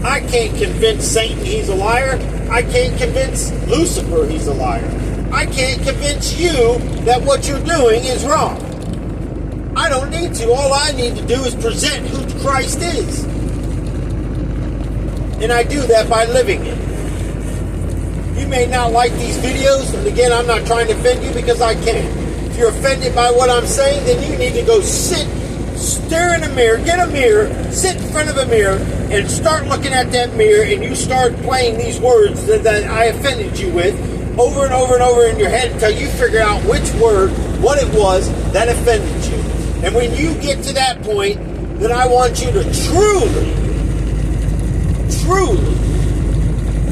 I can't convince Satan he's a liar. I can't convince Lucifer he's a liar. I can't convince you that what you're doing is wrong. I don't need to. All I need to do is present who Christ is. And I do that by living it. You may not like these videos, and again, I'm not trying to offend you, because I can't. If you're offended by what I'm saying, then you need to go stare in a mirror, get a mirror, sit in front of a mirror, and start looking at that mirror, and you start playing these words that I offended you with over and over and over in your head until you figure out which word, what it was that offended you. And when you get to that point, then I want you to truly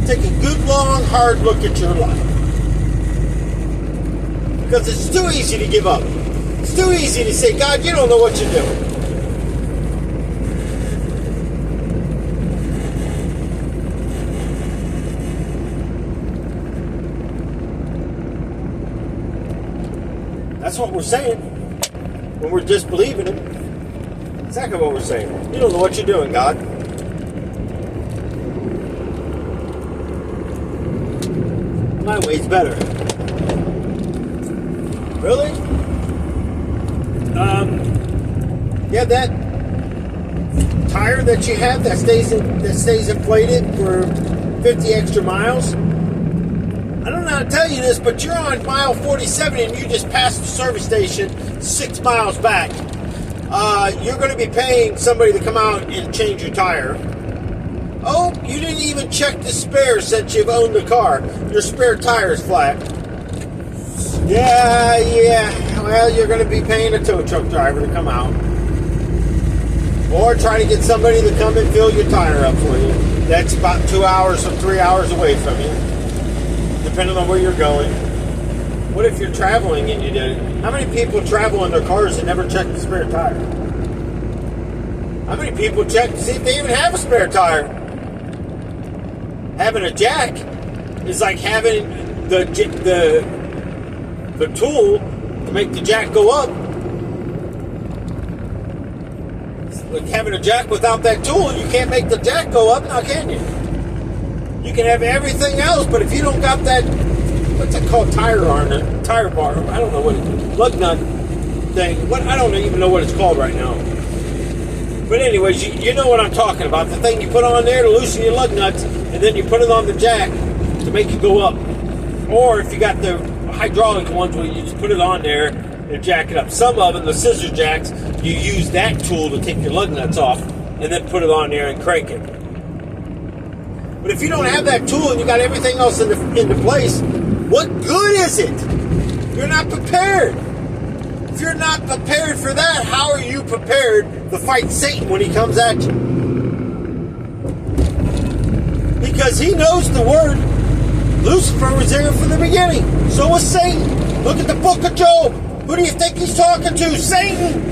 take a good, long, hard look at your life. Because it's too easy to give up. It's too easy to say, God, you don't know what you're doing. That's what we're saying when we're disbelieving Him. Exactly what we're saying. You don't know what you're doing, God. My way's better. Really? Yeah, that tire that you have that stays inflated for 50 extra miles. I don't know how to tell you this, but you're on mile 47 and you just passed the service station 6 miles back. You're going to be paying somebody to come out and change your tire. Oh, you didn't even check the spare since you've owned the car. Your spare tire is flat. Yeah. Well, you're going to be paying a tow truck driver to come out. Or try to get somebody to come and fill your tire up for you. That's about 2 hours or 3 hours away from you, depending on where you're going. What if you're traveling and you did it? How many people travel in their cars and never check the spare tire? How many people check to see if they even have a spare tire? Having a jack is like having the tool to make the jack go up. It's like having a jack without that tool, you can't make the jack go up now, can you? You can have everything else, but if you don't got that what's it called? Tire bar. I don't know what lug nut thing. What I don't even know what it's called right now. But anyways, you know what I'm talking about. The thing you put on there to loosen your lug nuts, and then you put it on the jack to make it go up. Or if you got the hydraulic ones where you just put it on there and jack it up. Some of them, the scissor jacks, you use that tool to take your lug nuts off and then put it on there and crank it. But if you don't have that tool and you got everything else into place, what good is it? You're not prepared. If you're not prepared for that, how are you prepared to fight Satan when he comes at you? Because he knows the word. Lucifer was there from the beginning. So was Satan. Look at the book of Job. Who do you think he's talking to? Satan.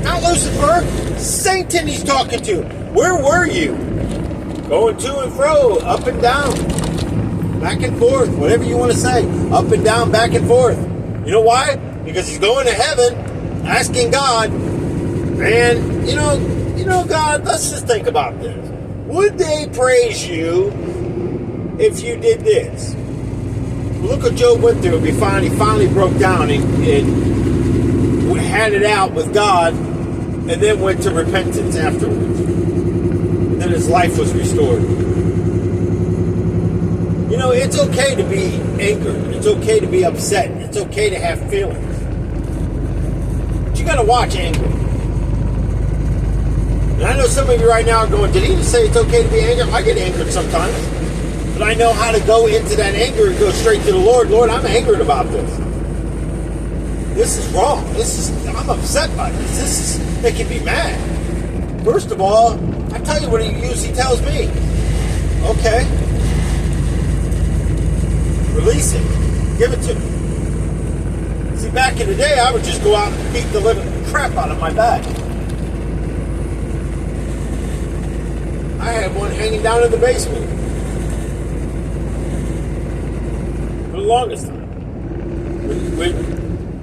Not Lucifer. Satan he's talking to. Where were you? Going to and fro, up and down, back and forth, whatever you want to say. Up and down, back and forth. You know why? Because he's going to heaven, asking God, and you know, God, let's just think about this. Would they praise you if you did this? Look what Job went through. He finally broke down and had it out with God, and then went to repentance afterwards. And then his life was restored. You know, it's okay to be angered. It's okay to be upset. It's okay to have feelings. But you got to watch anger. And I know some of you right now are going, did he just say it's okay to be angry? I get angered sometimes. But I know how to go into that anger and go straight to the Lord. Lord, I'm angered about this. This is wrong. I'm upset by this. This is making me mad. First of all, I tell you what he usually tells me. Okay. Release it. Give it to me. See, back in the day, I would just go out and beat the living crap out of my back. I had one hanging down in the basement. For the longest time.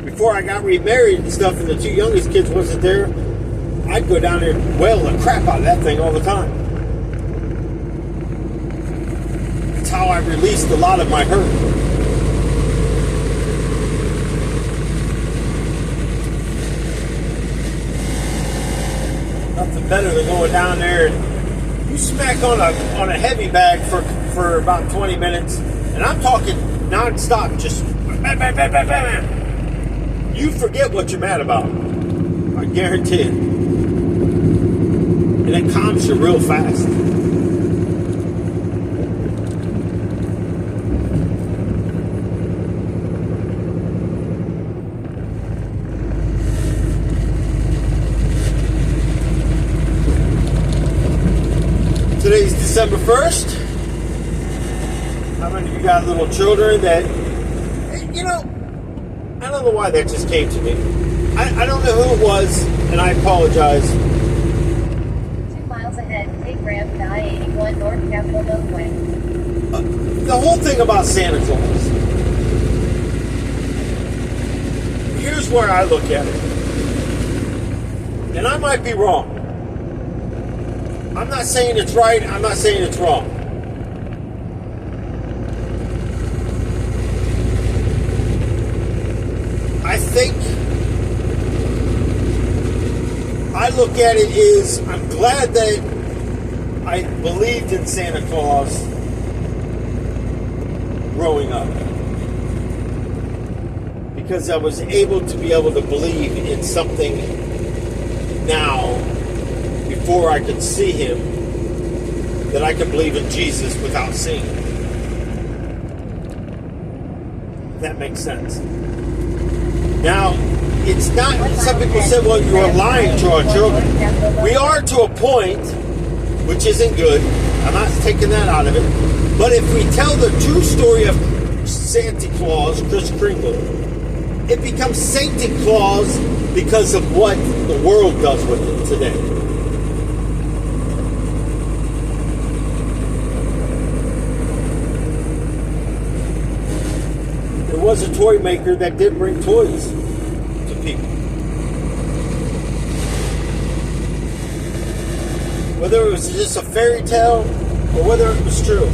Before I got remarried and stuff, and the two youngest kids wasn't there, I'd go down there and wail the crap out of that thing all the time. That's how I released a lot of my hurt. Nothing better than going down there and you smack on a heavy bag for about 20 minutes, and I'm talking non-stop, just bam, bam, bam, bam, bam. You forget what you're mad about. I guarantee it. And it calms you real fast. Today's December 1st. How many of you got little children that, you know, I don't know why that just came to me. I don't know who it was, and I apologize. 2 miles ahead, take ramp to I-81 North Capitol Beltway. The whole thing about Santa Claus. Here's where I look at it. And I might be wrong. I'm not saying it's right. I'm not saying it's wrong. I think I look at it is I'm glad that I believed in Santa Claus growing up, because I was able to believe in something now before I could see him, that I could believe in Jesus without seeing him. That makes sense. Now, it's not, some people say, well, you are lying to our children. We are to a point, which isn't good. I'm not taking that out of it. But if we tell the true story of Santa Claus, Kris Kringle, it becomes Santa Claus because of what the world does with it today. There was a toy maker that did bring toys to people. Whether it was just a fairy tale or whether it was true.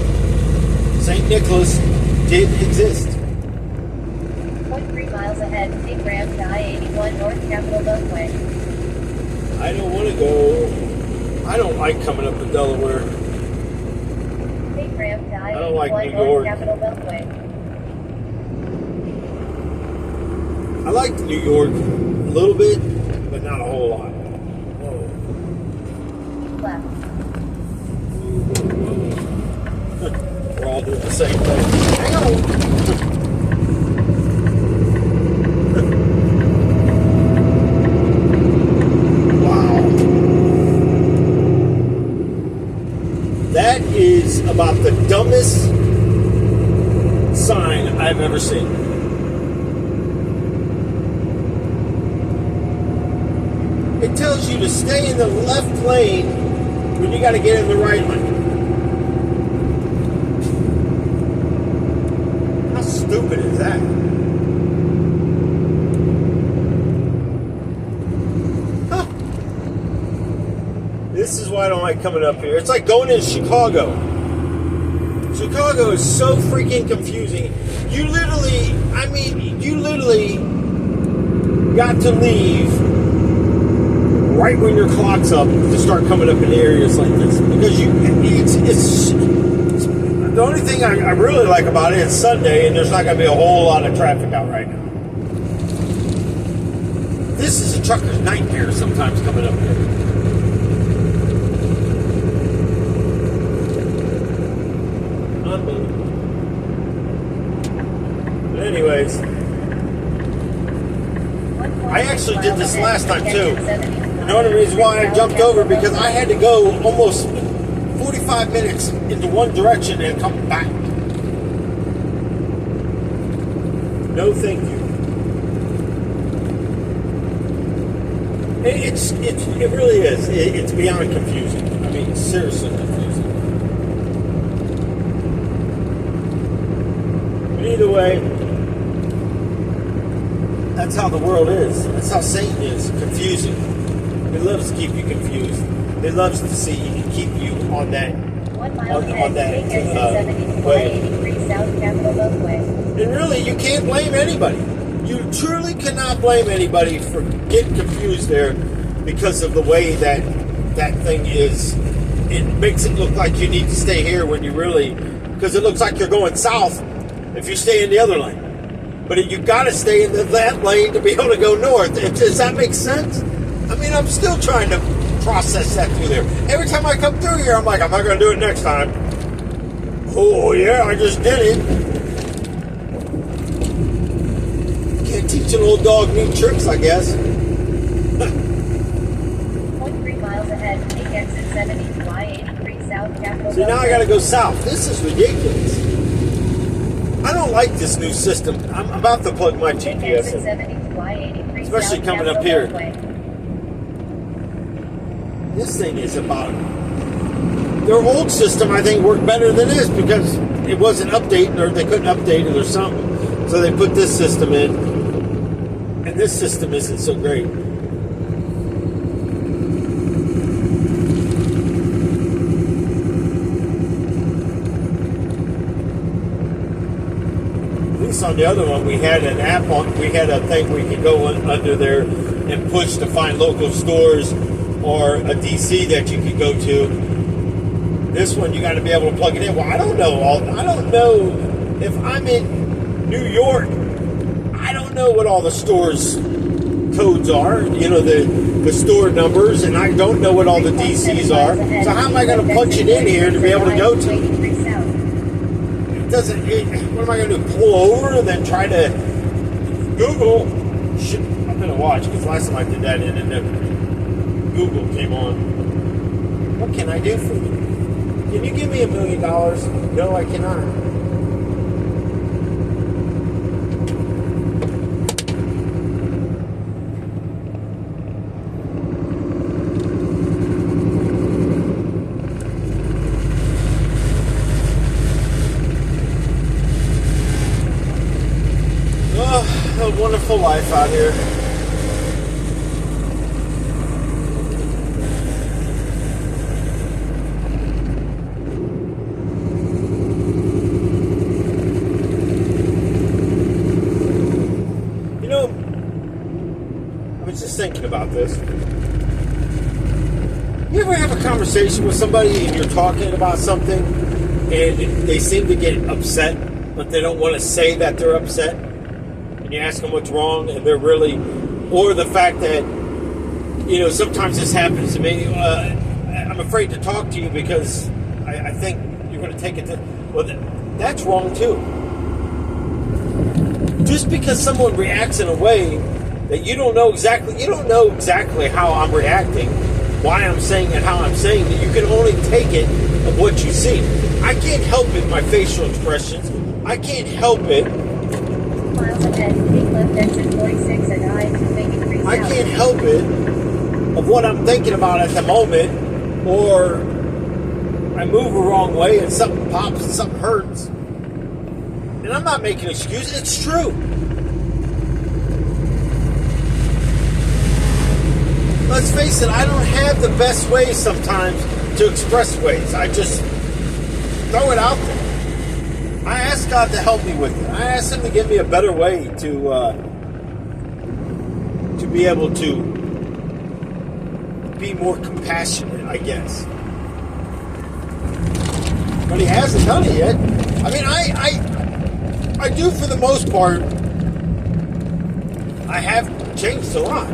St. Nicholas did exist. 0.3 miles ahead, take ramp to I-81 North Capitol Beltway. I don't want to go. I don't like coming up to Delaware. Take ramp to I-81 don't like New North York. Capitol Beltway. I like New York a little bit, but not a whole lot. Whoa. Keep left. We're all doing the same thing. Hang on. Wow. That is about the dumbest sign I've ever seen. It tells you to stay in the left lane when you got to get in the right lane. How stupid is that? Huh. This is why I don't like coming up here. It's like going in Chicago. Chicago is so freaking confusing. You literally got to leave right when your clock's up to start coming up in areas like this, because it's the only thing I really like about it is Sunday, and there's not going to be a whole lot of traffic out right now. This is a trucker's nightmare sometimes coming up here. Unbelievable. But anyways, I actually did this last time too. The only reason why I jumped over, because I had to go almost 45 minutes into one direction and come back. No thank you. It really is. It's beyond confusing. I mean, seriously confusing. But either way, that's how the world is. That's how Satan is. Confusing. He loves to keep you confused. He loves to see keep you on that 1 mile on ahead, that take exit 70 way. 83 South Capitol Beltway. And really, you can't blame anybody. You truly cannot blame anybody for getting confused there because of the way that thing is. It makes it look like you need to stay here when you really, because it looks like you're going south if you stay in the other lane. But you got to stay in that lane to be able to go north. Does that make sense? I mean, I'm still trying to process that through there. Every time I come through here, I'm like, I'm not going to do it next time. Oh, yeah, I just did it. Can't teach an old dog new tricks, I guess. 0.3 miles ahead, take exit 70 to I-83 South Capitol See, now I got to go south. This is ridiculous. I don't like this new system. I'm about to plug my Take GPS exit in. 70 to I-83 Especially South coming up Capitol here. Beltway. This thing is about... Their old system, I think, worked better than this because it wasn't updating, or they couldn't update it or something. So they put this system in. And this system isn't so great. At least on the other one, we had an app on, we had a thing we could go under there and push to find local stores or a DC that you could go to. This one, you got to be able to plug it in. Well, I don't know. I don't know if I'm in New York. I don't know what all the stores codes are. You know, the store numbers, and I don't know what all the DCs are. So how am I going to punch it in here to be able to go to? It doesn't. What am I going to do? Pull over and then try to Google? Shit, I'm going to watch because last time I did that, and then Google came on. What can I do for you? Can you give me $1 million? No, I cannot. Oh, a wonderful life out here. thinking about this. You ever have a conversation with somebody and you're talking about something and they seem to get upset, but they don't want to say that they're upset? And you ask them what's wrong, and they're really, or the fact that, you know, sometimes this happens to me. I'm afraid to talk to you because I think you're going to take it to, well, that's wrong too. Just because someone reacts in a way that you don't know exactly how I'm reacting, why I'm saying it, how I'm saying it, you can only take it of what you see. I can't help it, my facial expressions. I can't help it. Miles ahead, take left exit 46 and I-283 south. I can't help it of what I'm thinking about at the moment, or I move the wrong way and something pops and something hurts. And I'm not making excuses, it's true. Let's face it, I don't have the best ways sometimes to express ways. I just throw it out there. I ask God to help me with it. I ask Him to give me a better way to be able to be more compassionate, I guess. But He hasn't done it yet. I mean, I do for the most part. I have changed a lot.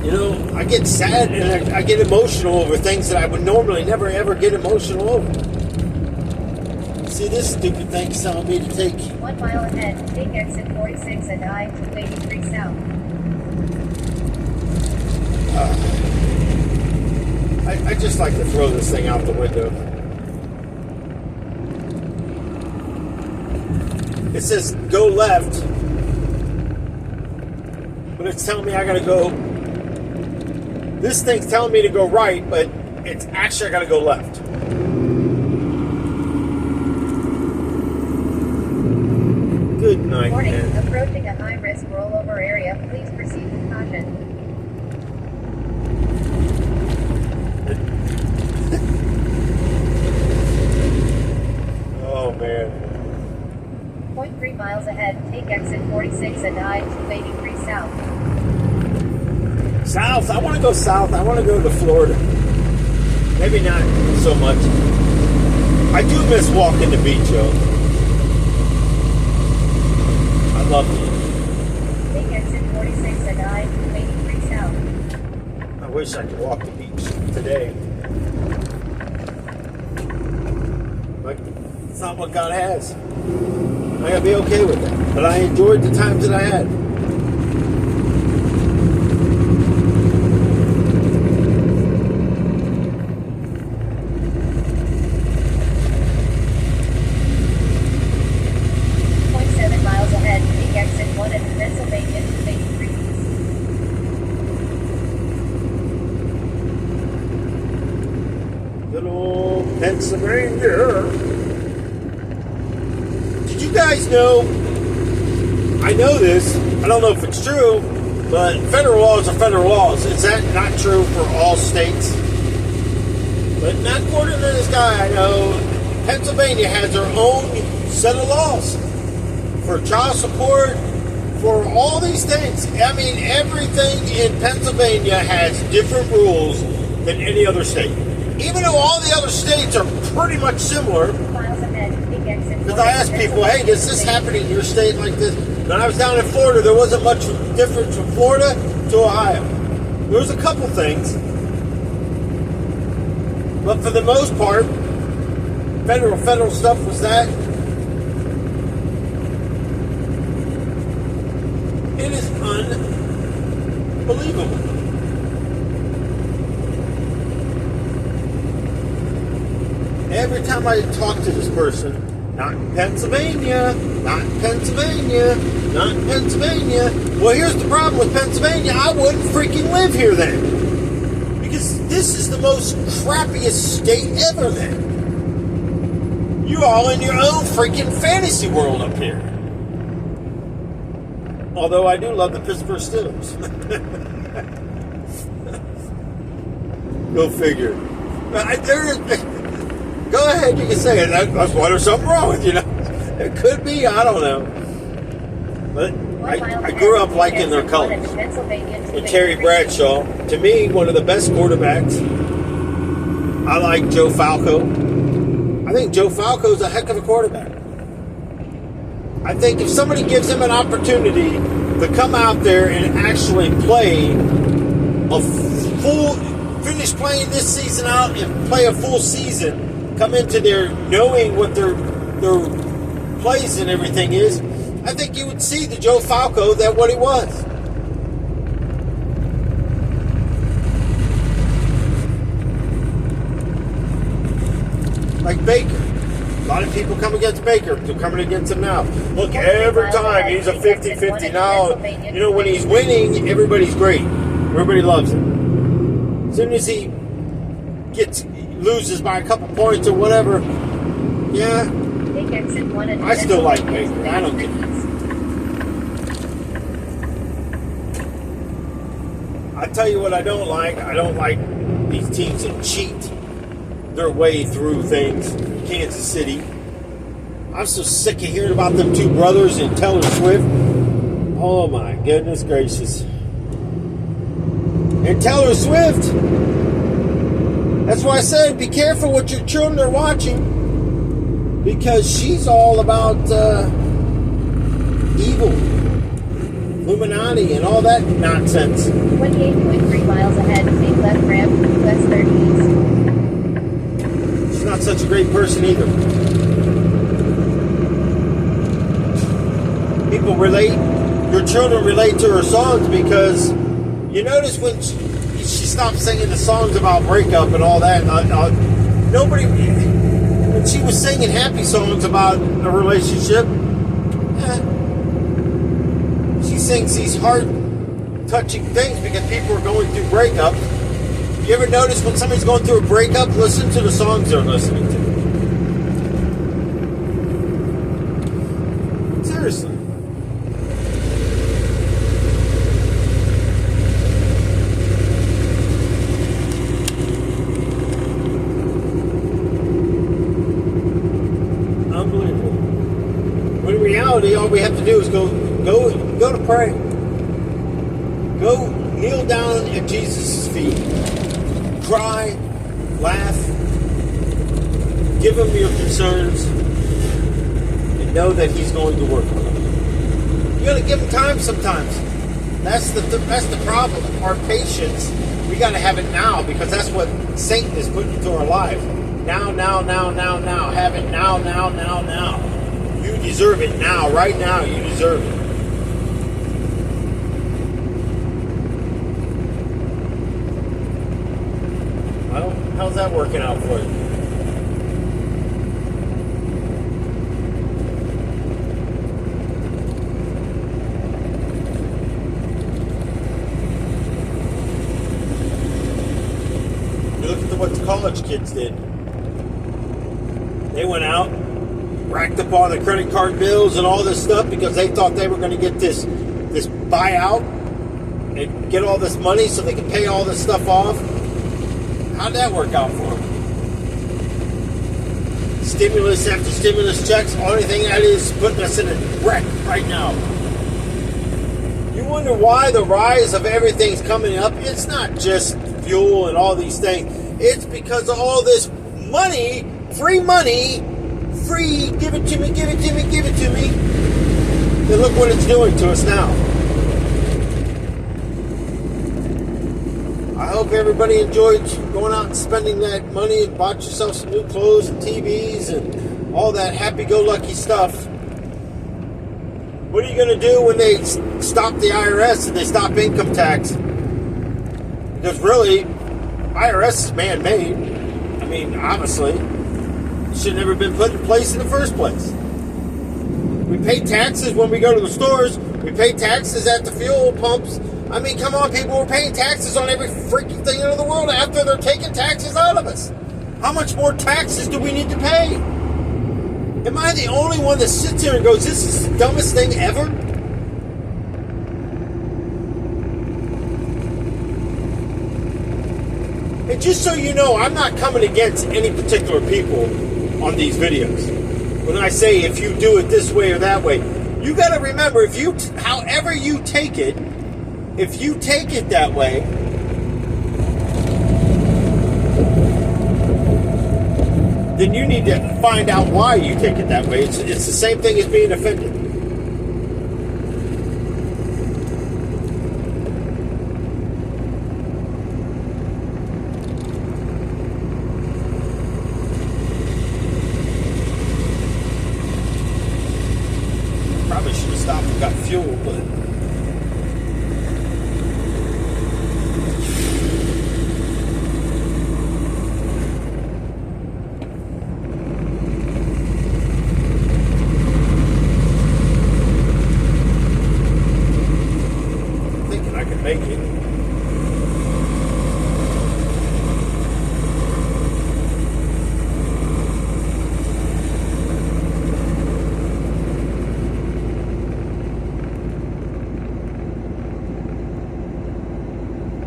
You know, I get sad and I get emotional over things that I would normally never ever get emotional over. See, this stupid thing's telling me to take 1 mile ahead, take exit 46 and I-283 south. I just like to throw this thing out the window. It says go left, but it's telling me I gotta go. This thing's telling me to go right, but it's actually I gotta go left. Good night, Warning, man. approaching a high-risk rollover area. Please proceed with caution. Oh, man. 0.3 miles ahead, take exit 46 and I-283 south. South. I want to go south. I want to go to Florida. Maybe not so much. I do miss walking the beach, though. I love it. Take exit 46 and I-283 south. I wish I could walk the beach today. But it's not what God has. I gotta be okay with that. But I enjoyed the times that I had. Pennsylvania. Did you guys know? I know this. I don't know if it's true, but federal laws are federal laws. Is that not true for all states? But not according to this guy I know. Pennsylvania has their own set of laws for child support, for all these things. I mean, everything in Pennsylvania has different rules than any other state. Even though all the other states are pretty much similar, because I asked people, hey, does this happen in your state like this? When I was down in Florida, there wasn't much difference from Florida to Ohio. There was a couple things, but for the most part, federal stuff was that. It is unbelievable. Every time I talk to this person, not in Pennsylvania, not in Pennsylvania, not in Pennsylvania. Well, here's the problem with Pennsylvania. I wouldn't freaking live here then. Because this is the most crappiest state ever then. You're all in your own freaking fantasy world up here. Although I do love the Pittsburgh Steelers. Go figure. Go ahead, you can say it. That's why there's something wrong with you. It could be, I don't know. But I grew up liking their colors. And Terry Bradshaw, to me, one of the best quarterbacks. I like Joe Falco. I think Joe Falco's a heck of a quarterback. I think if somebody gives him an opportunity to come out there and actually play a full, finish playing this season out and play a full season, come into there knowing what their plays and everything is, I think you would see the Joe Falco that what he was. Like Baker. A lot of people come against Baker. They're coming against him now. Look, every time he's a 50-50. Now, you know, when he's winning, everybody's great. Everybody loves him. As soon as he loses by a couple points or whatever, yeah, I still like Baker. I don't care. I tell you what I don't like. I don't like these teams that cheat their way through things. Kansas City. I'm so sick of hearing about them two brothers and Taylor Swift. Oh my goodness gracious. And Taylor Swift, that's why I said be careful what your children are watching, because she's all about evil, Illuminati, and all that nonsense. 28.3 miles ahead, take left ramp, west 30 east. Not such a great person either. People relate, your children relate to her songs because you notice when she stopped singing the songs about breakup and all that, nobody, when she was singing happy songs about a relationship, she sings these heart-touching things because people are going through breakups. You ever notice when somebody's going through a breakup, listen to the songs they're listening to? Seriously. Unbelievable. When in reality, all we have to do is go to pray. Go kneel down at Jesus' feet. Cry, laugh, give him your concerns, and know that he's going to work on them. You got to give him time sometimes. That's the problem. Our patience, we got to have it now, because that's what Satan is putting into our lives. Now. Have it now. You deserve it now. Right now, you deserve it. How's that working out for you? You look at what the college kids did. They went out, racked up all the credit card bills and all this stuff because they thought they were going to get this buyout and get all this money so they could pay all this stuff off. How'd that work out for them? Stimulus after stimulus checks, only thing that is putting us in a wreck right now. You wonder why the rise of everything's coming up. It's not just fuel and all these things. It's because of all this money, free, give it to me. And look what it's doing to us now. I hope everybody enjoyed going out and spending that money and bought yourself some new clothes and TVs and all that happy-go-lucky stuff. What are you going to do when they stop the IRS and they stop income tax? Because really, IRS is man-made. I mean, obviously, it should have never been put in place in the first place. We pay taxes when we go to the stores. We pay taxes at the fuel pumps. I mean, come on, people. We're paying taxes on every freaking thing in the world after they're taking taxes out of us. How much more taxes do we need to pay? Am I the only one that sits here and goes, this is the dumbest thing ever? And just so you know, I'm not coming against any particular people on these videos. When I say if you do it this way or that way, You got to remember, however you take it, if you take it that way, then you need to find out why you take it that way. It's the same thing as being offended. Probably should have stopped and got fuel, but thinking I could make it.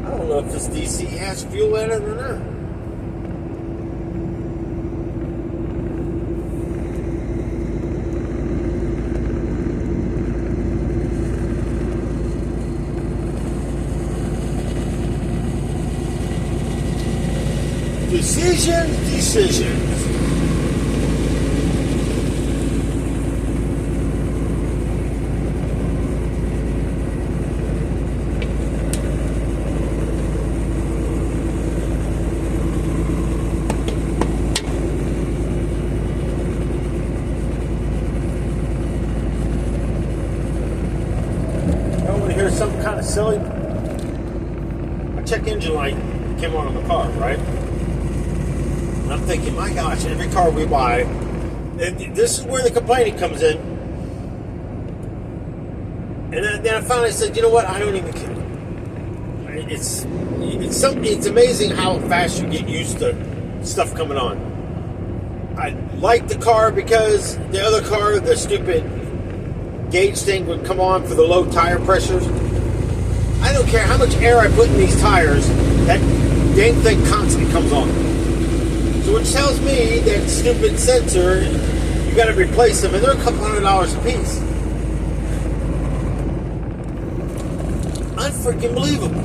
I don't know if this DC has fuel in it or not. Decisions. I want to hear something kind of silly. My check engine light came on the car, right? And I'm thinking, my gosh, every car we buy, and this is where the complaining comes in. And then I finally said, you know what? I don't even care. It's amazing how fast you get used to stuff coming on. I like the car because the other car, the stupid gauge thing would come on for the low tire pressures. I don't care how much air I put in these tires, that dang thing constantly comes on. So which tells me that stupid sensor, you got to replace them, and they're a couple $100 a piece. Unfreaking believable.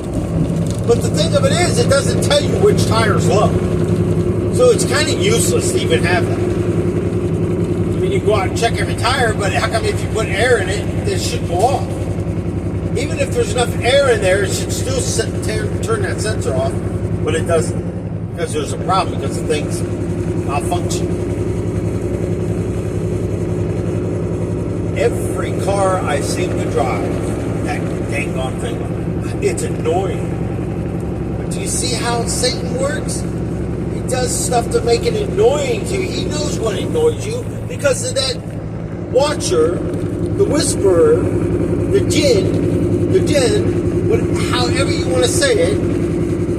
But the thing of it is, it doesn't tell you which tire's low. So it's kind of useless to even have that. I mean, you go out and check every tire, but how come if you put air in it, it should go off? Even if there's enough air in there, it should still turn that sensor off, but it doesn't. Because there's a problem, because the thing's malfunctioning. Every car I seem to drive, that dang on thing, it's annoying. But do you see how Satan works? He does stuff to make it annoying to you. He knows what annoys you because of that watcher, the whisperer, the jinn, however you want to say it,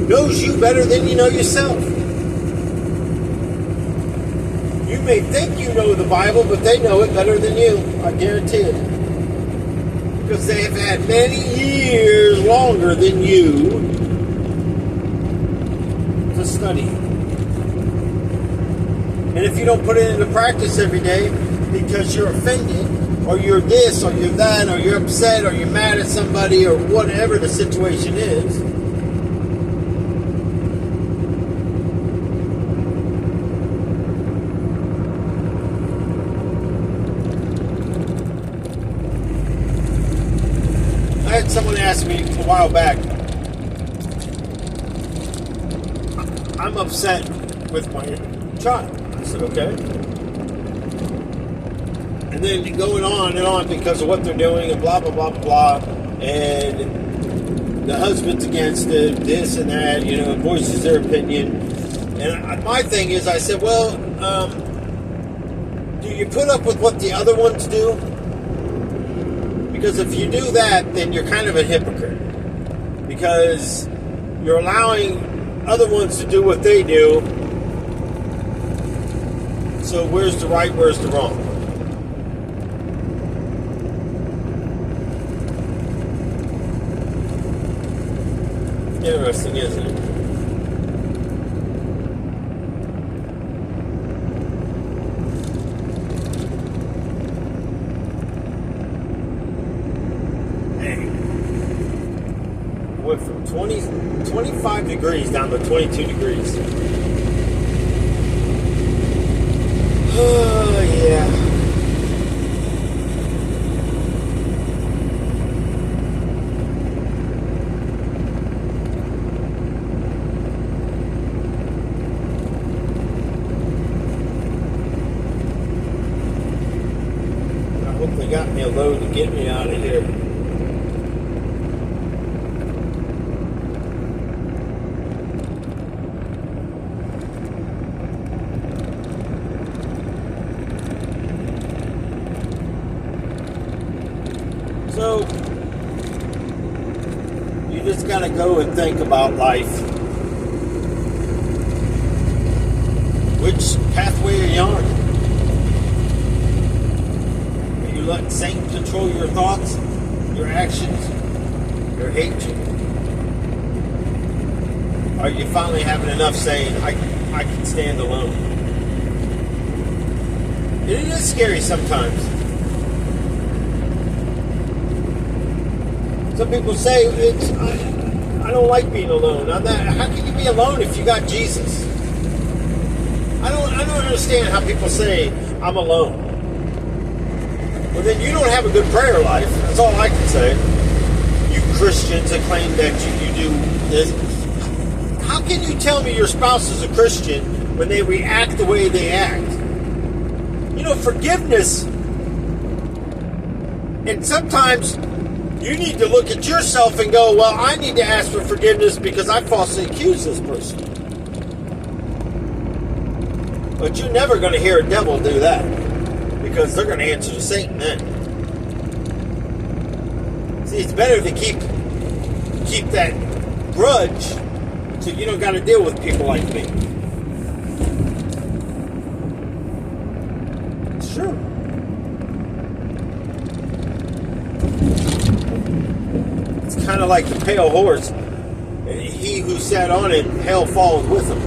knows you better than you know yourself. You may think you know the Bible, but they know it better than you. I guarantee it. Because they have had many years longer than you to study. And if you don't put it into practice every day because you're offended, or you're this, or you're that, or you're upset, or you're mad at somebody, or whatever the situation is, I had someone ask me a while back, I'm upset with my child. I said, okay. And then going on and on because of what they're doing and blah, blah, blah, blah, and the husband's against it, this and that, voices their opinion. And my thing is, I said, well, do you put up with what the other ones do? Because if you do that, then you're kind of a hypocrite. Because you're allowing other ones to do what they do. So where's the right, where's the wrong? Interesting, isn't it? 25 degrees down to 22 degrees. Oh, yeah. I hope they got me a load to get me out of here. So, you just gotta go and think about life. Which pathway are you on? Are you letting Satan control your thoughts, your actions, your hatred? Are you finally having enough saying, I can stand alone? It is scary sometimes. Some people say, I don't like being alone. How can you be alone if you got Jesus? I don't understand how people say, I'm alone. Well, then you don't have a good prayer life. That's all I can say. You Christians that claim that you do this. How can you tell me your spouse is a Christian when they react the way they act? You know, forgiveness. And sometimes you need to look at yourself and go, well, I need to ask for forgiveness because I falsely accused this person. But you're never going to hear a devil do that because they're going to answer to Satan then. See, it's better to keep that grudge so you don't got to deal with people like me. It's true. It's kind of like the pale horse, and he who sat on it, hell followed with him.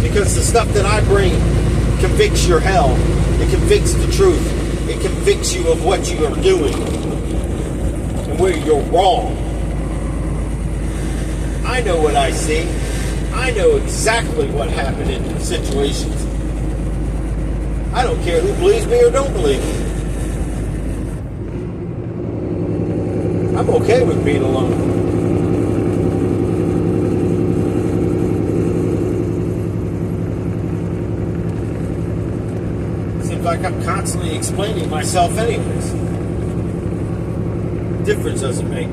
Because the stuff that I bring convicts your hell. It convicts the truth. It convicts you of what you are doing and where you're wrong. I know what I see. I know exactly what happened in situations. I don't care who believes me or don't believe me. I'm okay with being alone. Seems like I'm constantly explaining myself anyways. Difference doesn't make.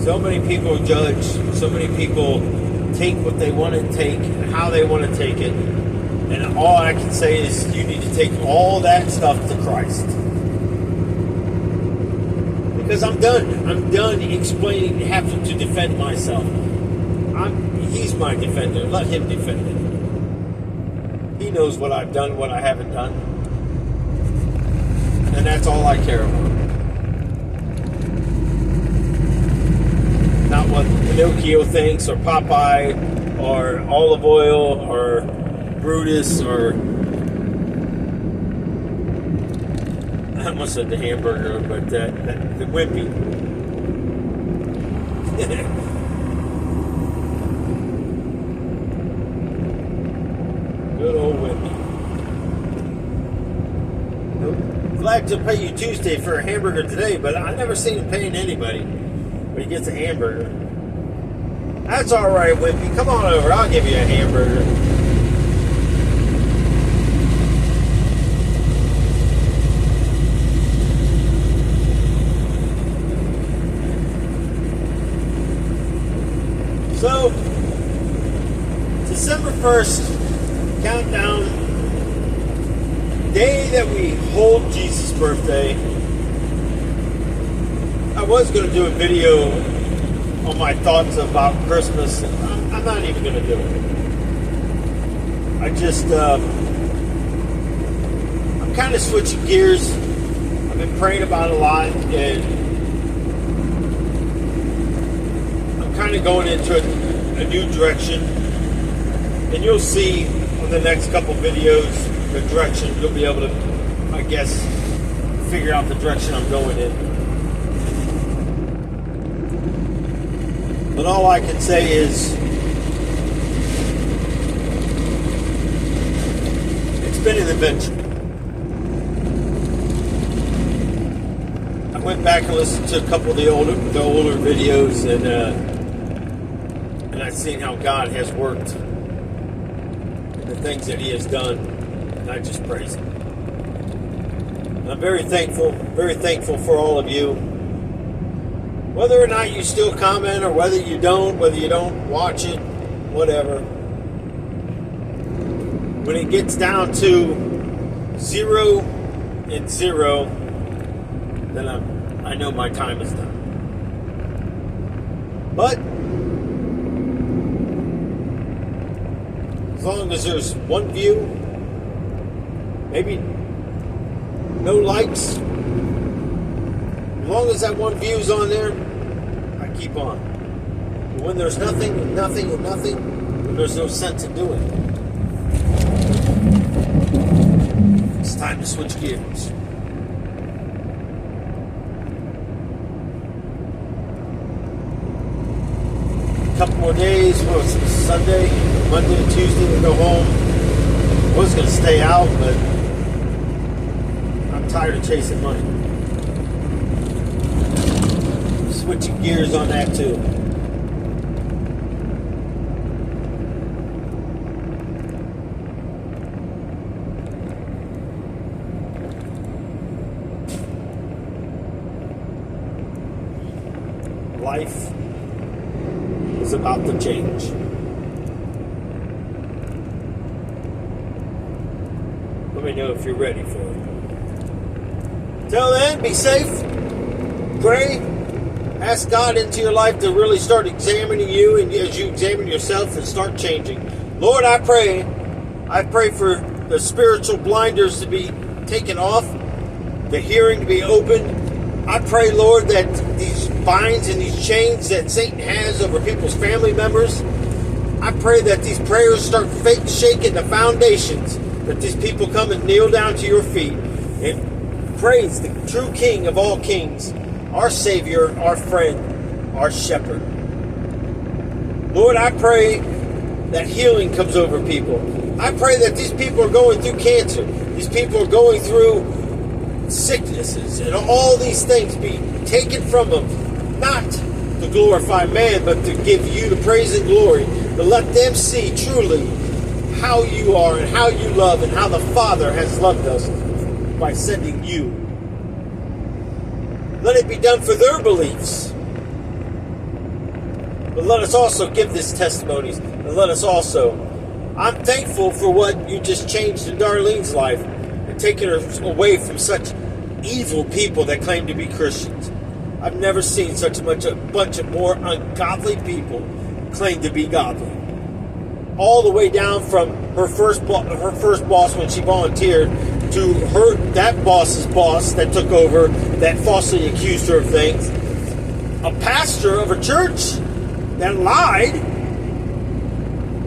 So many people judge, so many people take what they want to take and how they want to take it. And all I can say is you need to take all that stuff to Christ. Because I'm done. I'm done explaining, having to defend myself. He's my defender. Let him defend it. He knows what I've done, what I haven't done. And that's all I care about. Not what Pinocchio thinks, or Popeye, or Olive Oil, or Brutus, or I almost said the hamburger, but the Wimpy. Good old Wimpy. Glad to pay you Tuesday for a hamburger today, but I never seen him paying anybody when he gets a hamburger. That's all right, Wimpy. Come on over. I'll give you a hamburger. So, December 1st, countdown, day that we hold Jesus' birthday. I was going to do a video on my thoughts about Christmas. I'm not even going to do it. I just, I'm kind of switching gears. I've been praying about it a lot, and kind of going into a new direction, and you'll see on the next couple videos the direction. You'll be able to, I guess, figure out the direction I'm going in. But all I can say is, it's been an adventure. I went back and listened to a couple of the older videos, and I've seen how God has worked and the things that He has done, and I just praise Him. And I'm very thankful for all of you. Whether or not you still comment, or whether you don't watch it, whatever. When it gets down to 0 and 0, then I know my time is done. But as long as there's one view, maybe no likes, as long as that one view's on there, I keep on. But when there's nothing, then there's no sense in doing it. It's time to switch gears. A couple more days. What was it, Sunday, Monday, Tuesday to go home. I was going to stay out, but I'm tired of chasing money. Switching gears on that too. Life is about to change. Let me know if you're ready for it. Till then, be safe. Pray. Ask God into your life to really start examining you, and as you examine yourself, and start changing. Lord, I pray for the spiritual blinders to be taken off, the hearing to be opened. I pray, Lord, that these binds and these chains that Satan has over people's family members, I pray that these prayers start shaking the foundations, that these people come and kneel down to your feet and praise the true King of all kings, our Savior, our friend, our shepherd. Lord, I pray that healing comes over people. I pray that these people are going through cancer. These people are going through sicknesses, and all these things be taken from them, not to glorify man, but to give you the praise and glory, to let them see truly how you are and how you love and how the Father has loved us by sending you. Let it be done for their beliefs. But let us also give this testimonies, and let us also, I'm thankful for what you just changed in Darlene's life, taking her away from such evil people that claim to be Christians. I've never seen such a bunch of more ungodly people claim to be godly. All the way down from her first boss when she volunteered to that boss's boss that took over, that falsely accused her of things. A pastor of a church that lied.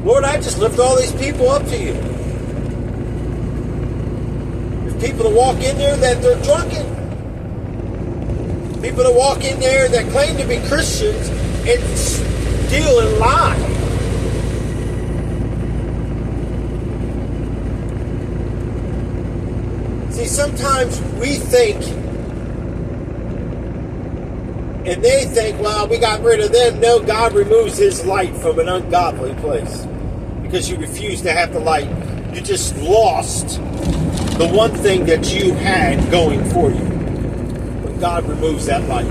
Lord, I just lift all these people up to you. People that walk in there that they're drunken. People that walk in there that claim to be Christians and steal and lie. See, sometimes we think, and they think, well, we got rid of them. No, God removes His light from an ungodly place because you refuse to have the light. You just lost the one thing that you had going for you. When God removes that light.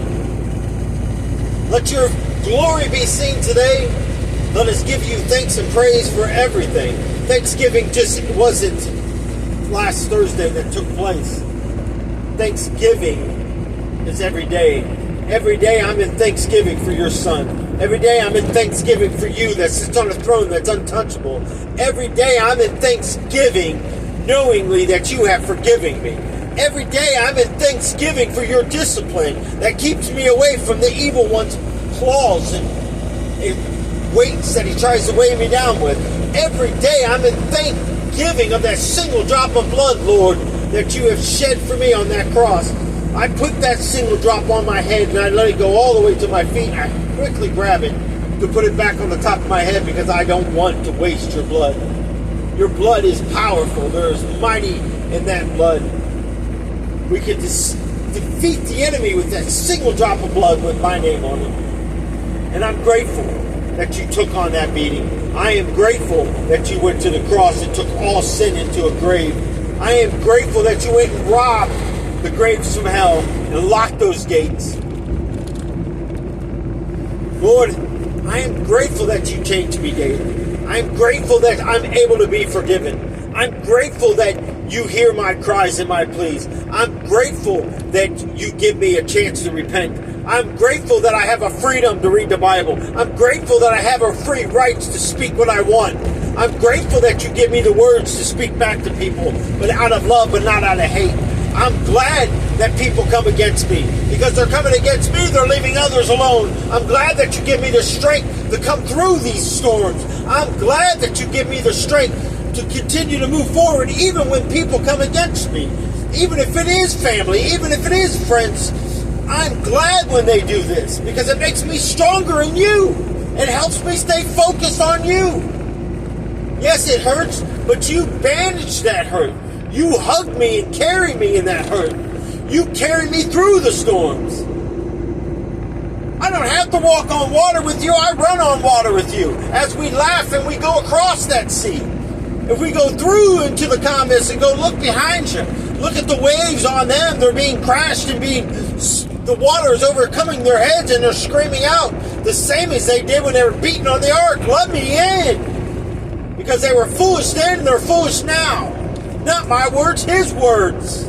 Let your glory be seen today. Let us give you thanks and praise for everything. Thanksgiving just wasn't last Thursday that took place. Thanksgiving is every day. Every day I'm in thanksgiving for your Son. Every day I'm in thanksgiving for you that sits on a throne that's untouchable. Every day I'm in thanksgiving knowingly that you have forgiven me. Every day I'm in thanksgiving for your discipline that keeps me away from the evil one's claws and weights that he tries to weigh me down with. Every day I'm in forgiving of that single drop of blood, Lord, that you have shed for me on that cross. I put that single drop on my head and I let it go all the way to my feet. I quickly grab it to put it back on the top of my head because I don't want to waste your blood. Your blood is powerful. There is mighty in that blood. We can defeat the enemy with that single drop of blood with my name on it. And I'm grateful that you took on that beating. I am grateful that you went to the cross and took all sin into a grave. I am grateful that you went and robbed the graves from hell and locked those gates. Lord, I am grateful that you changed me daily. I'm grateful that I'm able to be forgiven. I'm grateful that you hear my cries and my pleas. I'm grateful that you give me a chance to repent. I'm grateful that I have a freedom to read the Bible. I'm grateful that I have a free rights to speak what I want. I'm grateful that you give me the words to speak back to people, but out of love, but not out of hate. I'm glad that people come against me. Because they're coming against me, they're leaving others alone. I'm glad that you give me the strength to come through these storms. I'm glad that you give me the strength to continue to move forward, even when people come against me. Even if it is family, even if it is friends. I'm glad when they do this because it makes me stronger in you. It helps me stay focused on you. Yes, it hurts, but you bandage that hurt. You hug me and carry me in that hurt. You carry me through the storms. I don't have to walk on water with you. I run on water with you as we laugh and we go across that sea. If we go through into the comments and go look behind you, look at the waves on them. They're being crashed and the water is overcoming their heads and they're screaming out the same as they did when they were beating on the ark. Let me in. Because they were foolish then and they're foolish now. Not my words, his words.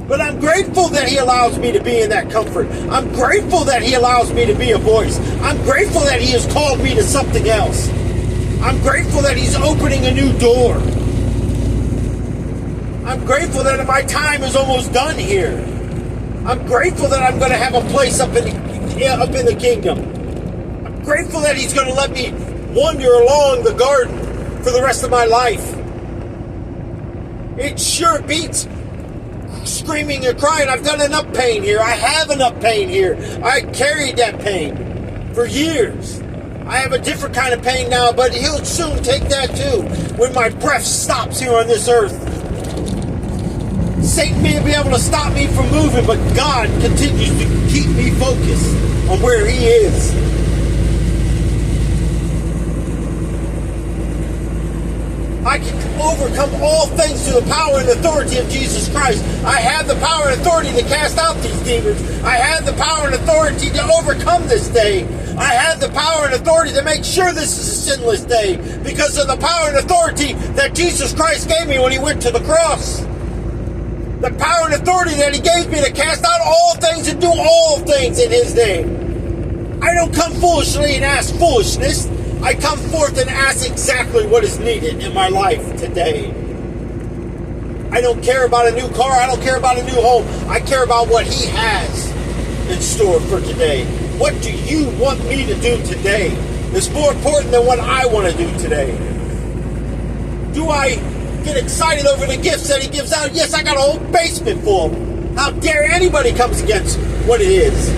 But I'm grateful that he allows me to be in that comfort. I'm grateful that he allows me to be a voice. I'm grateful that he has called me to something else. I'm grateful that he's opening a new door. I'm grateful that my time is almost done here. I'm grateful that I'm going to have a place up in the kingdom. I'm grateful that he's going to let me wander along the garden for the rest of my life. It sure beats screaming and crying. I've done enough pain here. I have enough pain here. I carried that pain for years. I have a different kind of pain now, but he'll soon take that too when my breath stops here on this earth. Satan may be able to stop me from moving, but God continues to keep me focused on where he is. I can overcome all things through the power and authority of Jesus Christ. I have the power and authority to cast out these demons. I have the power and authority to overcome this day. I have the power and authority to make sure this is a sinless day because of the power and authority that Jesus Christ gave me when he went to the cross. The power and authority that he gave me to cast out all things and do all things in his name. I don't come foolishly and ask foolishness. I come forth and ask exactly what is needed in my life today. I don't care about a new car. I don't care about a new home. I care about what he has in store for today. What do you want me to do today? It's more important than what I want to do today. Do I get excited over the gifts that he gives out? Yes, I got a whole basement full of them. How dare anybody comes against what it is?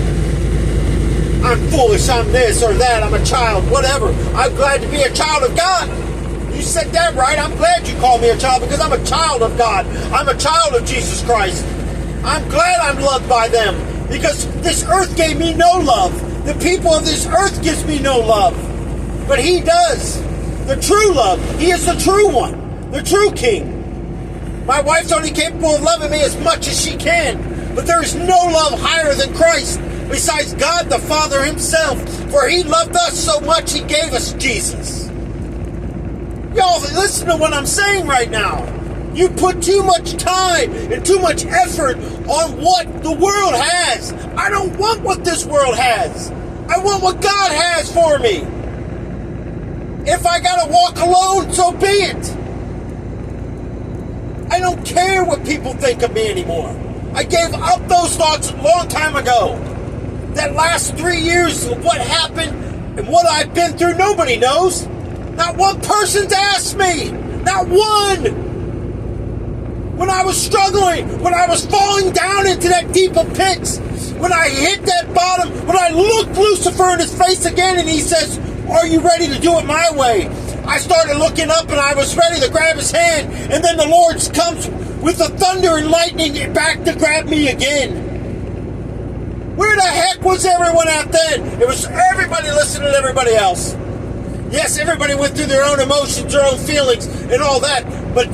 I'm foolish, I'm this or that, I'm a child, whatever. I'm glad to be a child of God. You said that right. I'm glad you called me a child because I'm a child of God. I'm a child of Jesus Christ. I'm glad I'm loved by them because this earth gave me no love. The people of this earth gives me no love. But he does. The true love. He is the true one. The true king. My wife's only capable of loving me as much as she can. But there is no love higher than Christ. Besides God the Father himself, for he loved us so much he gave us Jesus. Y'all listen to what I'm saying right now. You put too much time and too much effort on what the world has. I don't want what this world has. I want what God has for me. If I gotta walk alone, so be it. I don't care what people think of me anymore. I gave up those thoughts a long time ago. That last 3 years of what happened and what I've been through, nobody knows. Not one person's asked me. Not one. When I was struggling, when I was falling down into that deep of pits, when I hit that bottom, when I looked Lucifer in his face again and he says, are you ready to do it my way? I started looking up and I was ready to grab his hand, and then the Lord comes with the thunder and lightning back to grab me again. Where the heck was everyone at then? It was everybody listening to everybody else. Yes, everybody went through their own emotions, their own feelings, and all that, but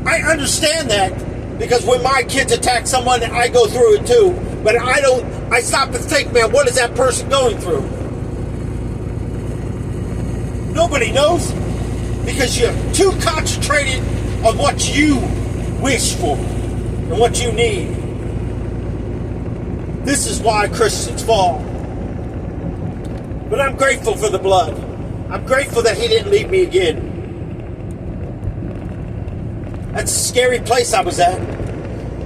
I understand that, because when my kids attack someone, I go through it too. But I stop and think, man, what is that person going through? Nobody knows, because you're too concentrated on what you wish for and what you need. This is why Christians fall. But I'm grateful for the blood. I'm grateful that he didn't leave me again. That's a scary place I was at.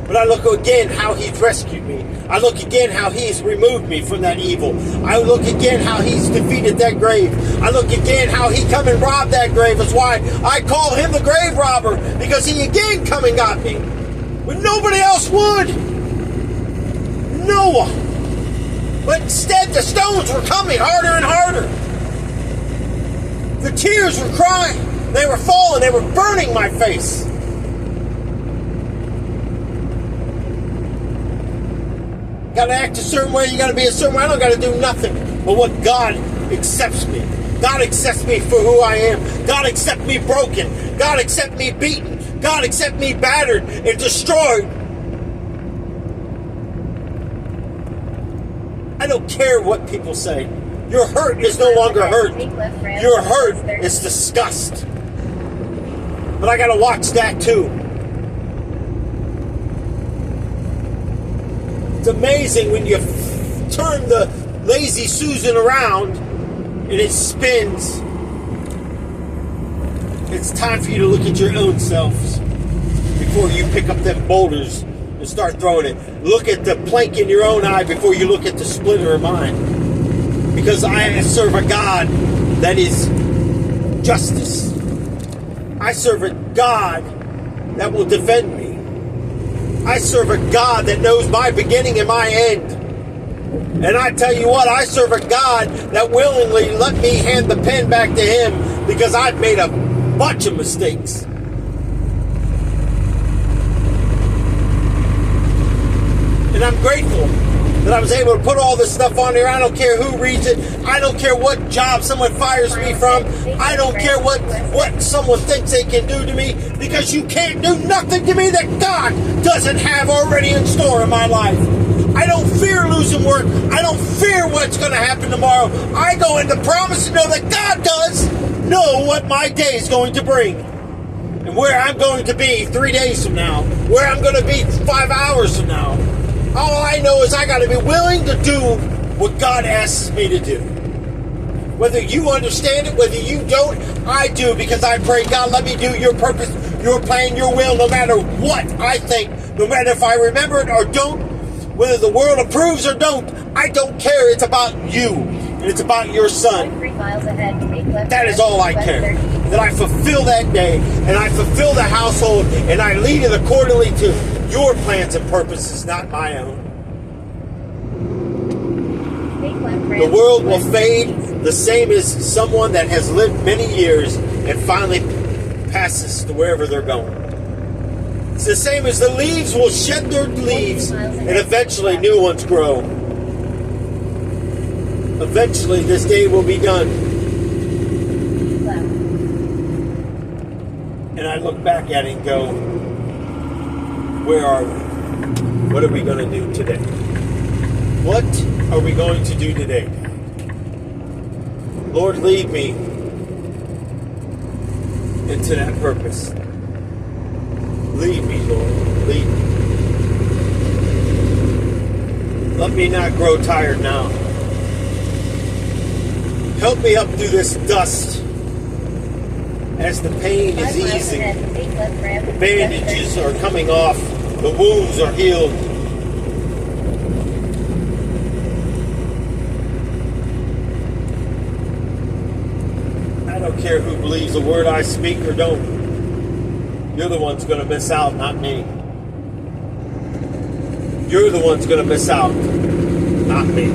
But I look again how he's rescued me. I look again how he's removed me from that evil. I look again how he's defeated that grave. I look again how he come and robbed that grave. That's why I call him the grave robber, because he again come and got me when nobody else would. No one. But instead the stones were coming harder and harder. The tears were crying. They were falling. They were burning my face. Got to act a certain way. You got to be a certain way. I don't got to do nothing but what God accepts me. God accepts me for who I am. God accepts me broken. God accepts me beaten. God accepts me battered and destroyed. I don't care what people say. Your hurt is no longer hurt. Your hurt is disgust. But I got to watch that too. It's amazing when you turn the lazy Susan around and it spins. It's time for you to look at your own selves before you pick up them boulders and start throwing it. Look at the plank in your own eye before you look at the splinter of mine. Because I serve a God that is justice. I serve a God that will defend me. I serve a God that knows my beginning and my end. And I tell you what, I serve a God that willingly let me hand the pen back to him, because I've made a bunch of mistakes. And I'm grateful that I was able to put all this stuff on there. I don't care who reads it. I don't care what job someone fires me from. I don't care what someone thinks they can do to me, because you can't do nothing to me that God doesn't have already in store in my life. I don't fear losing work. I don't fear what's going to happen tomorrow. I go into promise to know that God does know what my day is going to bring. And where I'm going to be 3 days from now. Where I'm going to be 5 hours from now. All I know is I got to be willing to do what God asks me to do. Whether you understand it, whether you don't, I do, because I pray, God, let me do your purpose, your plan, your will, no matter what I think, no matter if I remember it or don't, whether the world approves or don't, I don't care. It's about you, and it's about your son. 3 miles ahead, take left. That is all I care. That I fulfill that day, and I fulfill the household, and I lead it accordingly to your plans and purposes, not my own. The world will fade the same as someone that has lived many years and finally passes to wherever they're going. It's the same as the leaves will shed their leaves and eventually new ones grow. Eventually this day will be done. And I look back at it and go, where are we? What are we going to do today? What are we going to do today? Lord, lead me into that purpose. Lead me, Lord. Lead me. Let me not grow tired now. Help me up through this dust as the pain is easing. The bandages are coming off. The wounds are healed. I don't care who believes a word I speak or don't. You're the one's going to miss out, not me. You're the one's going to miss out, not me.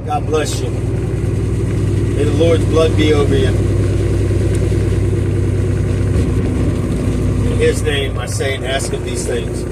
God bless you. May the Lord's blood be over you. In His name I say and ask of these things.